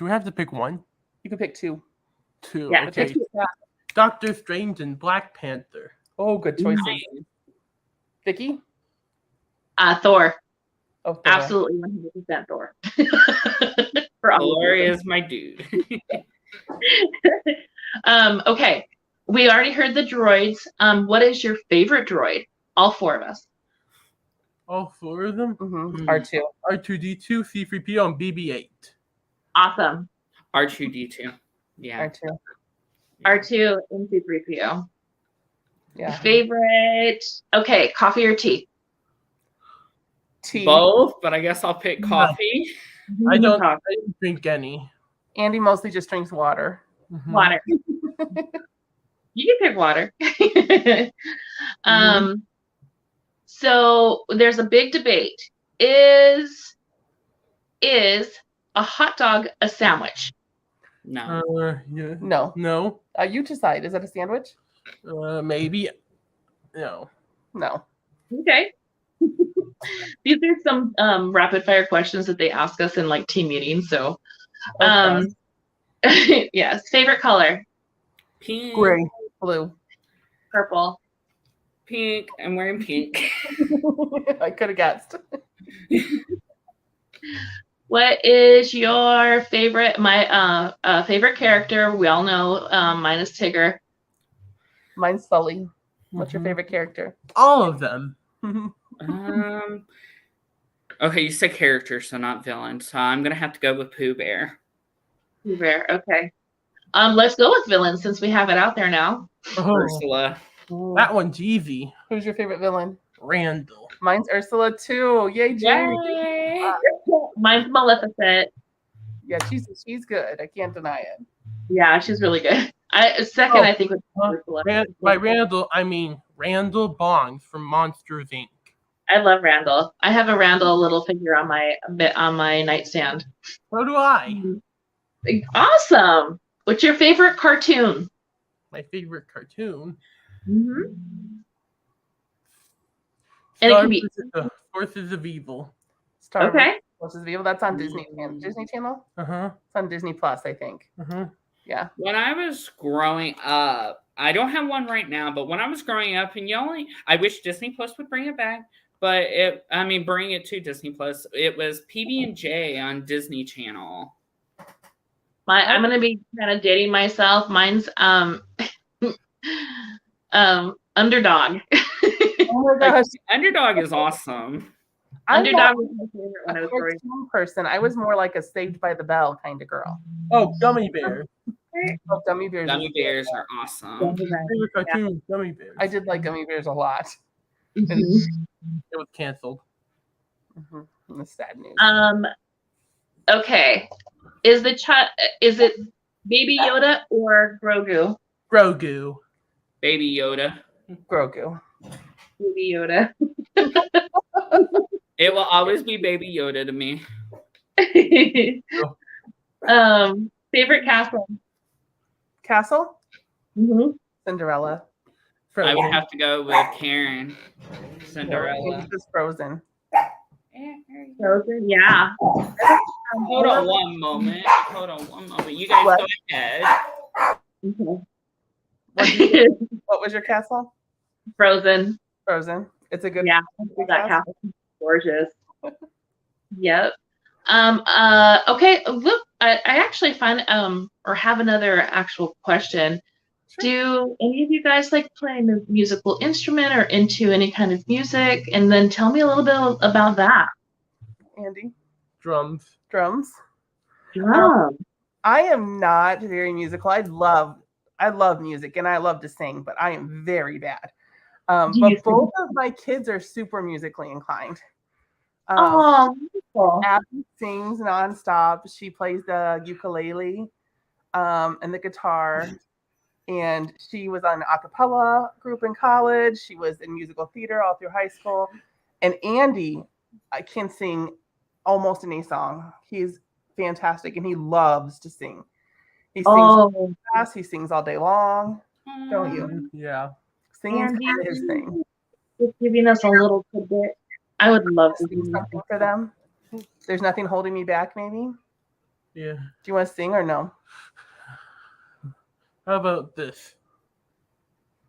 we have to pick one? You can pick two. Two. Yeah, Okay. Pick two. Doctor Strange and Black Panther. Oh, good choices. Nice. Vicky? Thor. Oh, Thor. Absolutely 100% Thor. For all Thor of you. is my dude. Okay. We already heard the droids. What is your favorite droid? All four of us. All four of them? R2. R2D2, C3PO, and BB-8. Awesome. R2D2. Yeah. R2. R2 and C3PO. Yeah. Favorite. Okay, coffee or tea? Tea. Both, but I guess I'll pick coffee. I don't drink any. Andy mostly just drinks water. Water. You can pick water. So there's a big debate. Is a hot dog a sandwich? No. Yeah. No. No. You decide. Is it a sandwich? Maybe. No. No. Okay. These are some rapid fire questions that they ask us in like team meetings. So, yes. Favorite color? Pink. Gray. Blue. Purple. Pink. I'm wearing pink. I could have guessed. What is your favorite? My favorite character. We all know mine is Tigger. Mine's Sully. What's your favorite character? All of them. Okay, you said character, so not villain. So I'm gonna have to go with Pooh Bear. Pooh Bear. Okay. Let's go with villain since we have it out there now. Ursula. That one's easy. Who's your favorite villain? Randall. Mine's Ursula too. Yay, Jamie. Yay! Mine's Maleficent. Yeah, she's good. I can't deny it. Yeah, she's really good. Second, I think, was Ursula. By Randall, I mean Randall Bongs from Monsters, Inc. I love Randall. I have a Randall little figure on my nightstand. So do I. Awesome. What's your favorite cartoon? My favorite cartoon. And it can be Forces of Evil. Star okay. Forces of Evil. That's on Disney Channel. It's on Disney Plus, I think. Yeah. When I was growing up, I don't have one right now, but when I was growing up, and I wish Disney Plus would bring it back, but bring it to Disney Plus. It was PB&J on Disney Channel. I'm gonna be kind of dating myself. Mine's Underdog. Oh my gosh. Underdog is awesome. Underdog was my favorite when I was growing up. Person. I was more like a Saved by the Bell kind of girl. Oh, Gummy Bears. Oh, Gummy Bears. Gummy Bears are awesome. Favorite cartoon, Gummy Bears. I did like Gummy Bears a lot. It was canceled. That's sad news. Okay. Is it Baby Yoda or Grogu? Grogu. Baby Yoda. Grogu. Baby Yoda. It will always be Baby Yoda to me. Favorite castle? Castle? Cinderella. Frozen. I would have to go with Karen. Cinderella. It's Frozen. Frozen, yeah. Hold on one moment. You guys go ahead. What was your castle? Frozen. Frozen. It's a good. Yeah, that castle is gorgeous. Yep. Okay. Look, I actually find or have another actual question. Sure. Do any of you guys like playing a musical instrument or into any kind of music? And then tell me a little bit about that. Andy? Drums. I am not very musical. I love music and I love to sing, but I am very bad. But both of my kids are super musically inclined. Abby sings nonstop. She plays the ukulele and the guitar. And she was on an a cappella group in college. She was in musical theater all through high school. And Andy can sing almost any song. He's fantastic, and he loves to sing. He sings Oh, fast, he sings all day long. Don't you? Yeah. Singing's Andy, kind of his thing. just giving us a little tidbit. I would love to Sing do something for them. There's nothing holding me back, maybe. Yeah. Do you want to sing or no? How about this?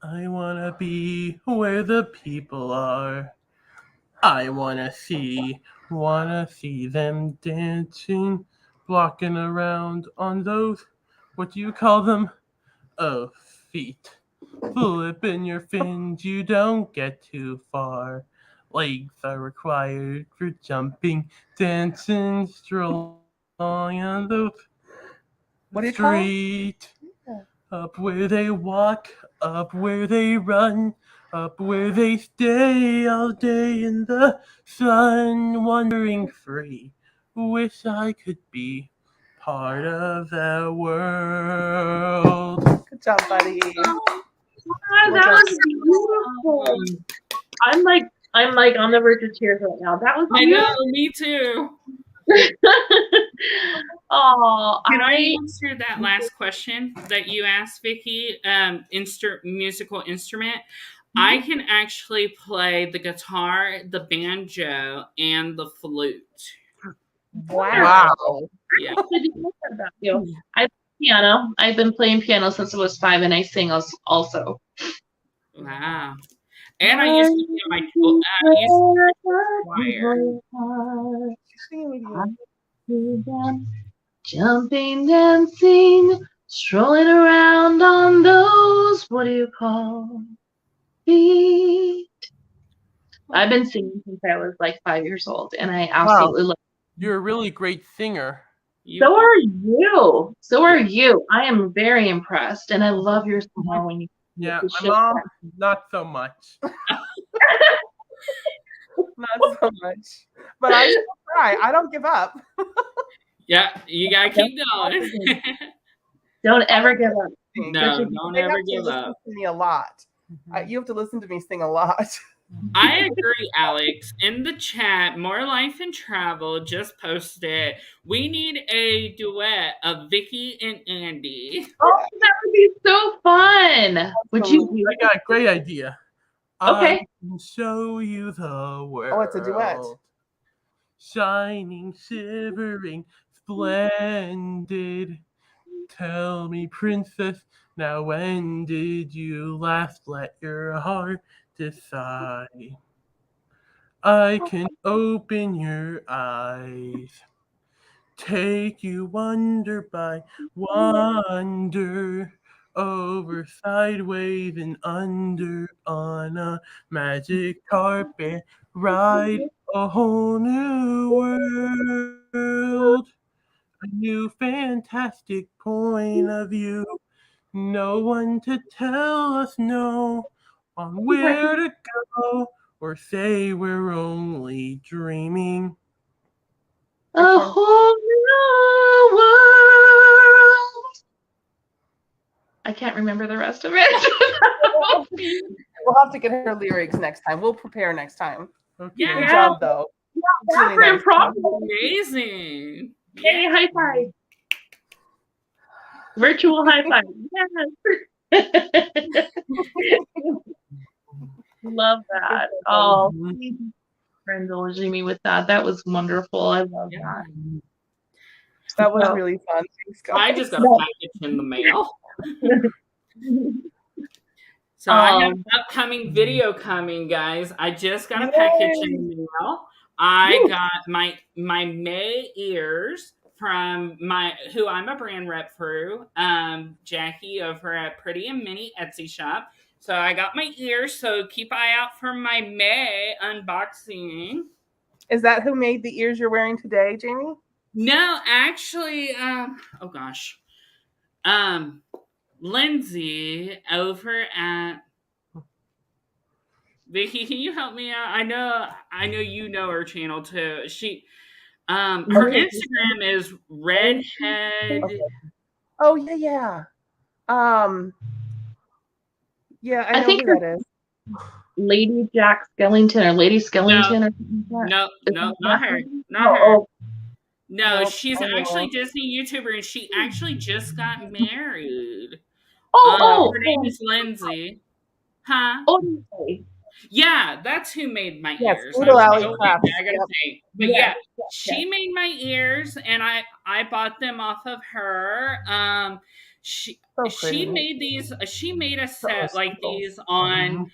I wanna be where the people are. I wanna see them dancing, blocking around on those, what do you call them? Oh, feet. Flipping your fins, you don't get too far. Legs are required for jumping, dancing, strolling on the What do you call 'em? street. Yeah. Up where they walk, up where they run, up where they stay all day in the sun, wandering free. Wish I could be part of that world. Good job, buddy. God, that was beautiful. I'm like on the verge of tears right now. That was I beautiful. know, me too. Oh, Can I answer that last question that you asked, Vicki? Musical instrument. I can actually play the guitar, the banjo, and the flute. Wow. Yeah. I play piano. I've been playing piano since I was 5, and I sing also. Wow. And I used to be in my choir. Jumping, dancing, strolling around on those, what do you call feet? I've been singing since I was like 5 years old, and I absolutely love it. You're a really great singer. So are you. So are you. I am very impressed, and I love your smile when you. Yeah, my mom, not so much. Not so much. But I still try. I don't give up. Yeah, you gotta keep going. Don't ever give up. No, don't They ever have to give listen up. to me a lot. You have to listen to me sing a lot. I agree, Alex. In the chat, More Life and Travel just posted, we need a duet of Vicki and Andy. Oh, that would be so fun. Would you do I got a great idea. Okay. I can show you the world. Oh, it's a duet. Shining, shivering, splendid. Tell me, princess, now when did you last let your heart decide? I can open your eyes, take you wonder by wonder, over, sideways, and under, on a magic carpet ride, a whole new world, a new fantastic point of view, no one to tell us no on where to go, or say we're only dreaming. a whole new world? I can't remember the rest of it. We'll have to get her lyrics next time. We'll prepare next time. Okay. Yeah. Good job, though. Proper Really and nice. proper. Amazing. Yay, high five. Virtual high five. Yes. Love that. Oh, friend indulging me with that. That was wonderful. I love that. That was really fun. Thanks, guys. I just got a package in the mail. So I have an upcoming video coming, guys. I just got a package in the mail. I got my May ears from who I'm a brand rep for, Jackie over at Pretty and Minnie Etsy shop. So I got my ears. So keep an eye out for my May unboxing. Is that who made the ears you're wearing today, Jamie? No, actually, oh gosh, Lindsay over at Vicki. Can you help me out? I know you know her channel too. She, her Instagram is redhead. Okay. Oh yeah. Yeah, I know think who that is. Lady Jack Skellington or Lady Skellington or something like that. No, not her. Not her. No, Nope. she's Oh, actually well. Disney YouTuber, and she actually just got married. Her name is Lindsay. Huh? Okay. Yeah, that's who made my Yes, ears. I Doodle was Alley like, okay, Crafts. I gotta Yep. think. But yeah, she made my ears, and I bought them off of her. She So she pretty. made these. She made a set So like simple. these on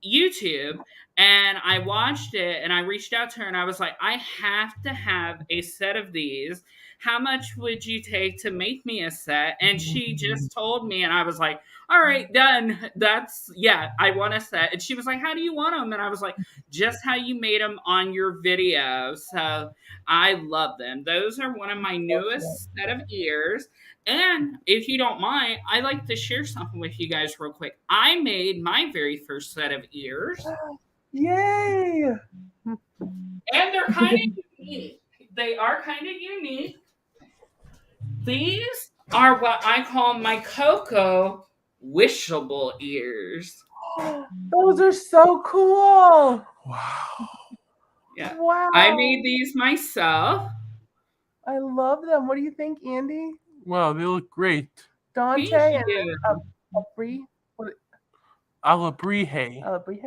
YouTube, and I watched it, and I reached out to her, and I was like, I have to have a set of these. How much would you take to make me a set? And she just told me, and I was like, all right, done. I want a set. And she was like, how do you want them? And I was like, just how you made them on your video. So I love them. Those are one of my newest set of ears. And if you don't mind, I like to share something with you guys real quick. I made my very first set of ears. Yay! And they're kind of unique. They are kind of unique. These are what I call my Coco wishable ears. Those are so cool. Wow. Yeah. Wow. I made these myself. I love them. What do you think, Andy? Wow, they look great. Dante Thank and you. Brie? Alabrihe. Brie?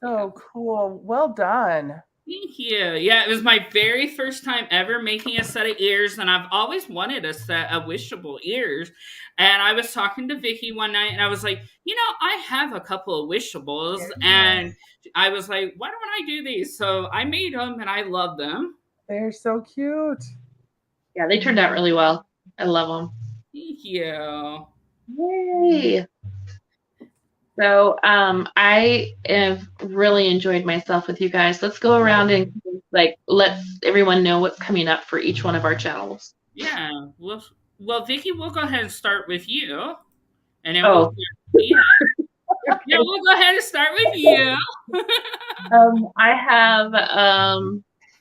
So cool. Well done. Thank you. Yeah, it was my very first time ever making a set of ears, and I've always wanted a set of wishable ears. And I was talking to Vicki one night, and I was like, I have a couple of wishables, and I was like, why don't I do these? So I made them, and I love them. They're so cute. Yeah, they turned out really well. I love them. Thank you. Yay! So I have really enjoyed myself with you guys. Let's go around and let everyone know what's coming up for each one of our channels. Yeah. Well, Vicki, we'll go ahead and start with you. And then Oh. we'll go ahead and start with you. I have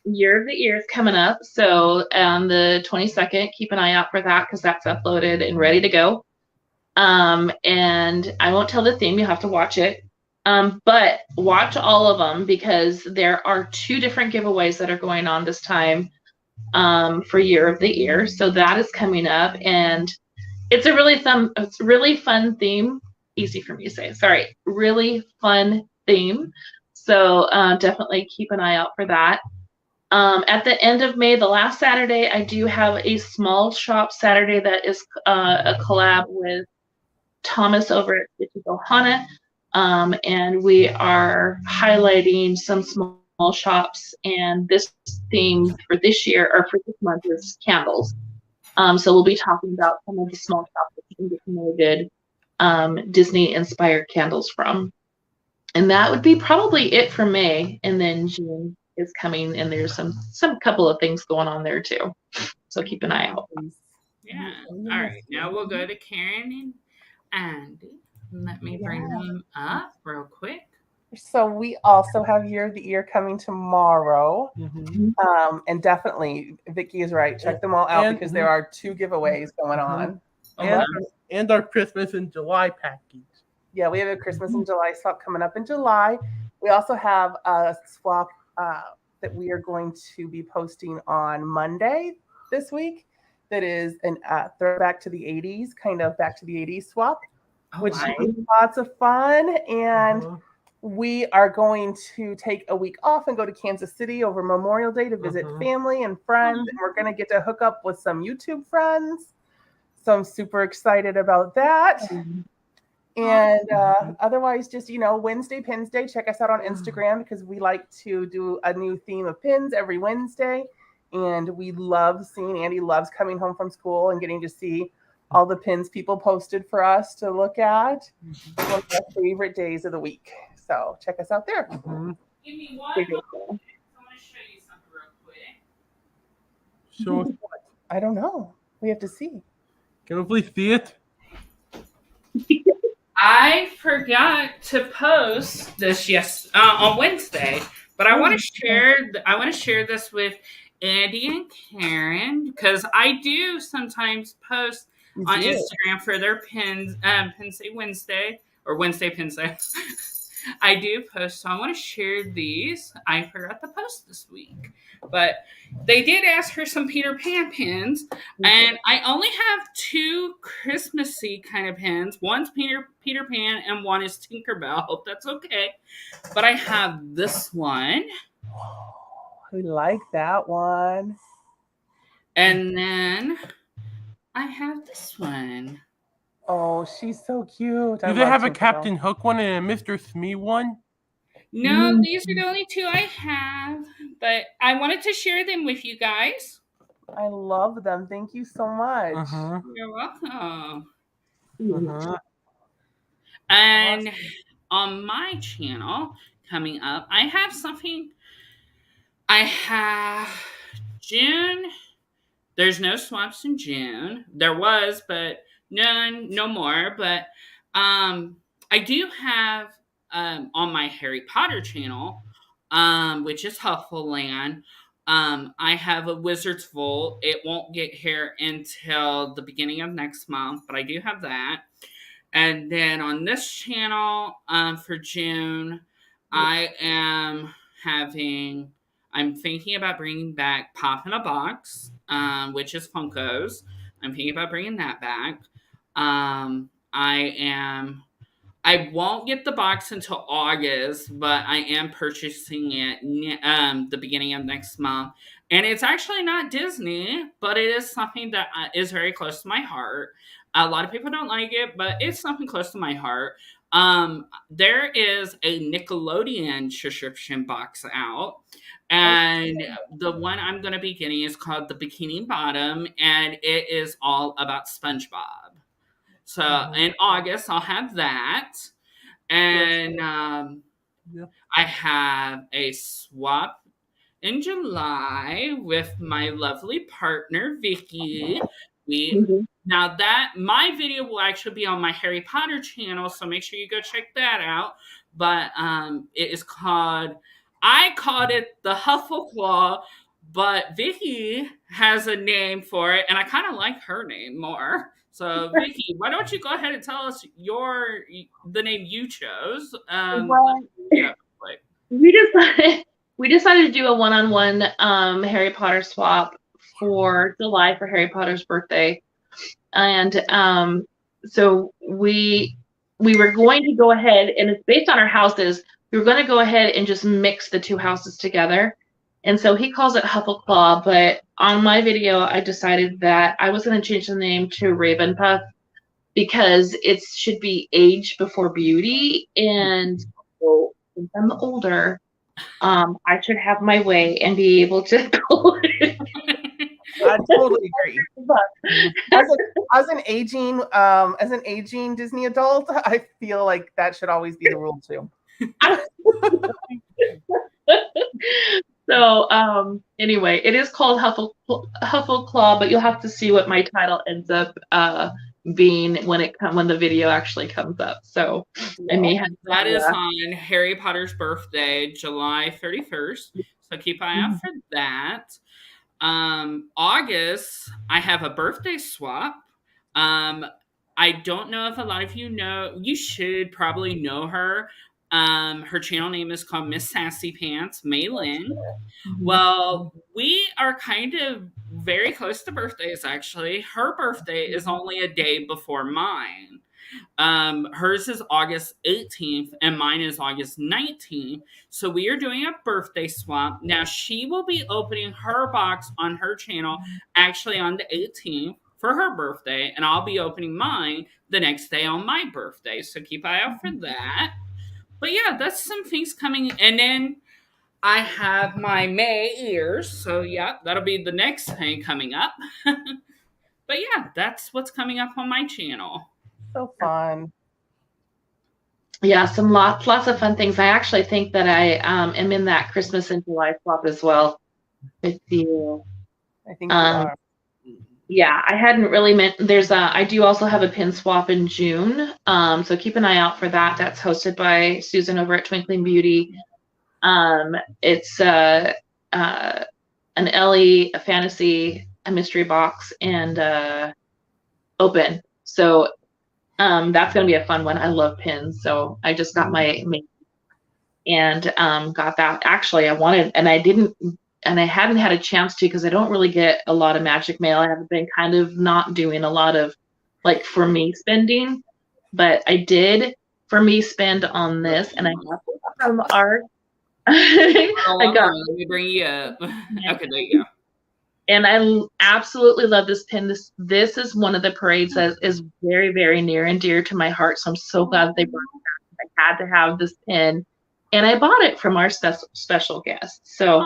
Year of the Ears coming up. So on the 22nd, keep an eye out for that because that's uploaded and ready to go. And I won't tell the theme, you'll have to watch it. But watch all of them because there are 2 different giveaways that are going on this time for Year of the Year. So that is coming up, and it's a really fun theme. Easy for me to say. Sorry, really fun theme. So definitely keep an eye out for that. At the end of May, the last Saturday, I do have a small shop Saturday that is a collab with Thomas over at Stitches Ohana, and we are highlighting some small shops, and this theme for this year or for this month is candles. So we'll be talking about some of the small shops that you can get some really good Disney inspired candles from. And that would be probably it for May, and then June is coming, and there's some couple of things going on there too. So keep an eye out. Yeah. All right. Now we'll go to Karen and Andy. Let me bring them up real quick. So we also have Year of the Year coming tomorrow. Mm-hmm. And definitely, Vicki is right. Check them all out because there are 2 giveaways going on. And our Christmas in July package. Yeah, we have a Christmas in July swap coming up in July. We also have a swap that we are going to be posting on Monday this week. That is an throwback to the 80s, kind of back to the 80s swap, which is lots of fun. And we are going to take a week off and go to Kansas City over Memorial Day to visit family and friends. And we're going to get to hook up with some YouTube friends. So I'm super excited about that. And otherwise, just, Wednesday Pins Day. Check us out on Instagram because we like to do a new theme of pins every Wednesday. And we love seeing, Andy loves coming home from school and getting to see all the pins people posted for us to look at. One of our favorite days of the week. So check us out there. Give me one. I want to show you something real quick. Show us what? I don't know. We have to see. Can we please see it? I forgot to post this on Wednesday, but I want to share this with Andy and Karen because I do sometimes post on Instagram for their pins Wednesday or Wednesday Pins Day. I do post, so I want to share these. I forgot to post this week, but they did ask for some Peter Pan pins, and I only have 2 Christmassy kind of pins. One's Peter Pan, and one is Tinkerbell. That's okay, but I have this one, We like that one. and then I have this one. Oh, she's so cute. Do they have a Captain Hook one and a Mr. Smee one? No, these are the only 2 I have, but I wanted to share them with you guys. I love them. Thank you so much. You're welcome. Awesome. And on my channel coming up, I have something. I have June. There's no swaps in June. There was, but no more. But I do have on my Harry Potter channel, which is HuffleLand. I have a Wizard's Vault. It won't get here until the beginning of next month, but I do have that. And then on this channel for June, I'm thinking about bringing back Pop in a Box, which is Funkos. I'm thinking about bringing that back. I won't get the box until August, but I am purchasing it the beginning of next month. And it's actually not Disney, but it is something that is very close to my heart. A lot of people don't like it, but it's something close to my heart. There is a Nickelodeon subscription box out. And the one I'm going to be getting is called The Bikini Bottom, and it is all about SpongeBob. So in August, I'll have that. And I have a swap in July with my lovely partner, Vicki. Now that my video will actually be on my Harry Potter channel, so make sure you go check that out. But it is called, I called it the Huffleclaw, but Vicki has a name for it, and I kind of like her name more. So Vicki, why don't you go ahead and tell us the name you chose? We decided to do a one-on-one Harry Potter swap for July for Harry Potter's birthday. And so we were going to go ahead, and it's based on our houses. We were going to go ahead and just mix the 2 houses together. And so he calls it Huffleclaw, but on my video, I decided that I was going to change the name to Ravenpuff because it should be age before beauty. And so since I'm older, I should have my way and be able to go. I totally agree. As an aging Disney adult, I feel like that should always be the rule too. So anyway, it is called Huffleclaw, but you'll have to see what my title ends up being when the video actually comes up. So I may have that is on Harry Potter's birthday, July 31st. So keep an eye out for that. August, I have a birthday swap. I don't know if a lot of you know. You should probably know her. Her channel name is called Miss Sassy Pants, Maylin. Well, we are kind of very close to birthdays, actually. Her birthday is only a day before mine. Hers is August 18th and mine is August 19th. So we are doing a birthday swap. Now she will be opening her box on her channel actually on the 18th for her birthday, and I'll be opening mine the next day on my birthday. So keep an eye out for that. But yeah, that's some things coming. And then I have my May ears. So yeah, that'll be the next thing coming up. But yeah, that's what's coming up on my channel. So fun. Yeah, some lots of fun things. I actually think that I am in that Christmas and July swap as well with you. I think you are. Yeah, I hadn't really meant I do also have a pin swap in June. So keep an eye out for that. That's hosted by Susan over at Twinkling Beauty. It's an Ellie, a fantasy, a mystery box, and open. So that's gonna be a fun one. I love pins. So I just got my and got that. Actually, I wanted, and I didn't, and I hadn't had a chance to because I don't really get a lot of magic mail. I have been kind of not doing a lot of like for me spending, but I did for me spend on this, and I got this from our. I got. Let me bring you up. Okay, there you go. And I absolutely love this pin. This is one of the parades that is very, very near and dear to my heart. So I'm so glad that they brought it back. I had to have this pin, and I bought it from our special guest. So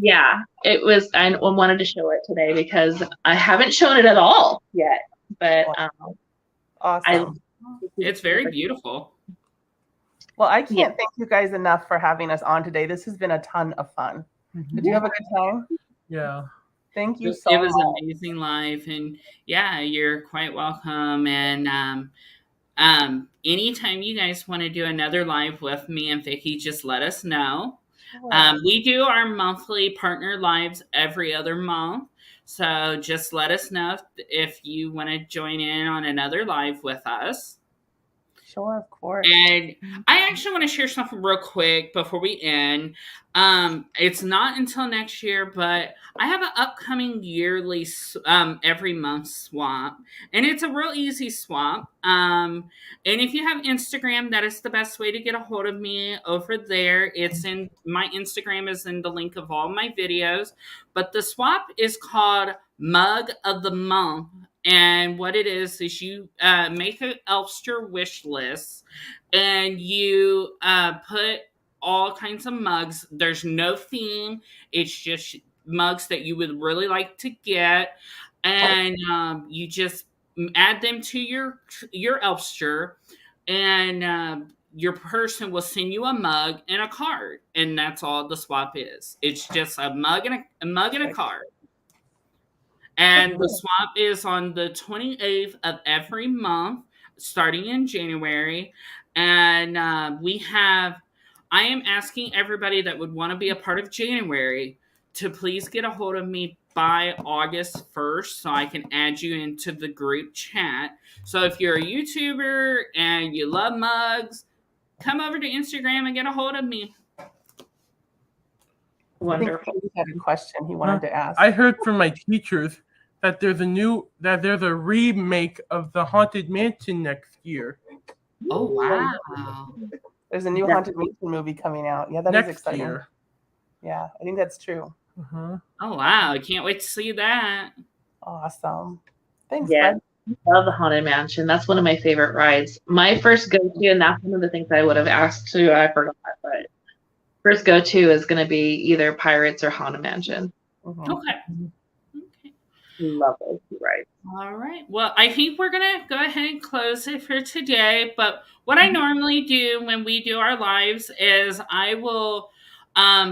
yeah, it was. I wanted to show it today because I haven't shown it at all yet. But awesome. It's very beautiful. Well, I can't thank you guys enough for having us on today. This has been a ton of fun. Did you have a good time? Yeah. Thank you so much. It was an amazing live, and yeah, you're quite welcome. And anytime you guys want to do another live with me and Vicki, just let us know. Sure. We do our monthly partner lives every other month, so just let us know if you want to join in on another live with us. Sure, of course. And I actually want to share something real quick before we end. It's not until next year, but I have an upcoming yearly every month swap, and it's a real easy swap. And if you have Instagram, that is the best way to get a hold of me over there. It's in my Instagram is in the link of all my videos, but the swap is called Mug of the Month. And what it is you make an ELFSTER wish list, and you put all kinds of mugs. There's no theme. It's just mugs that you would really like to get. And you just add them to your ELFSTER, and your person will send you a mug and a card. And that's all the swap is. It's just a mug and a card. And the swap is on the 28th of every month, starting in January. And I am asking everybody that would want to be a part of January to please get a hold of me by August 1st so I can add you into the group chat. So if you're a YouTuber and you love mugs, come over to Instagram and get a hold of me. Wonderful. He had a question he wanted to ask. I heard from my teachers that there's a remake of the Haunted Mansion next year. Oh wow! There's a new Haunted Mansion movie coming out. Yeah, that is exciting. Year. Yeah, I think that's true. Oh wow! I can't wait to see that. Awesome. Thanks. Yeah, I love the Haunted Mansion. That's one of my favorite rides. My first go-to, and that's one of the things I would have asked too. I forgot, but first go-to is going to be either Pirates or Haunted Mansion. Okay. Love those two rides. All right. Well, I think we're going to go ahead and close it for today. But what I normally do when we do our lives is I will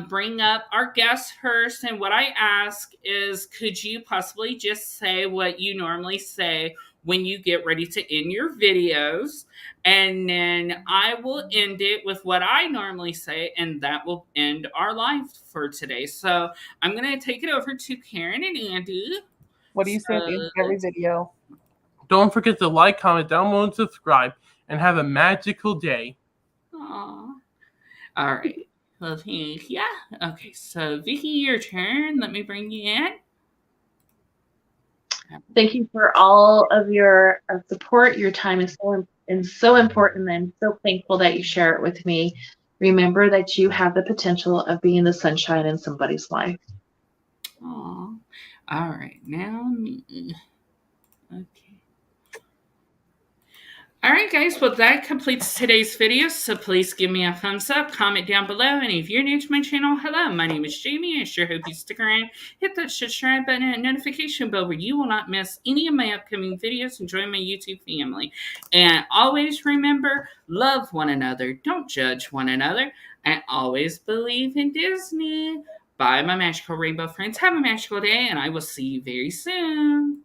bring up our guests first. And what I ask is, could you possibly just say what you normally say when you get ready to end your videos? And then I will end it with what I normally say, and that will end our live for today. So I'm going to take it over to Karen and Andy. What do you say in every video? Don't forget to like, comment down below, and subscribe. And have a magical day. Aww. All right. Well, thank you. Okay, so Vicki, your turn. Let me bring you in. Thank you for all of your support. Your time is so important. I'm so thankful that you share it with me. Remember that you have the potential of being the sunshine in somebody's life. Aww. All right, now, okay. All right, guys, well, that completes today's video, so please give me a thumbs up, comment down below, and if you're new to my channel, hello, my name is Jamie. I sure hope you stick around, hit that subscribe button and notification bell where you will not miss any of my upcoming videos and join my YouTube family. And always remember, love one another, don't judge one another, and always believe in Disney. Bye, my magical rainbow friends. Have a magical day, and I will see you very soon.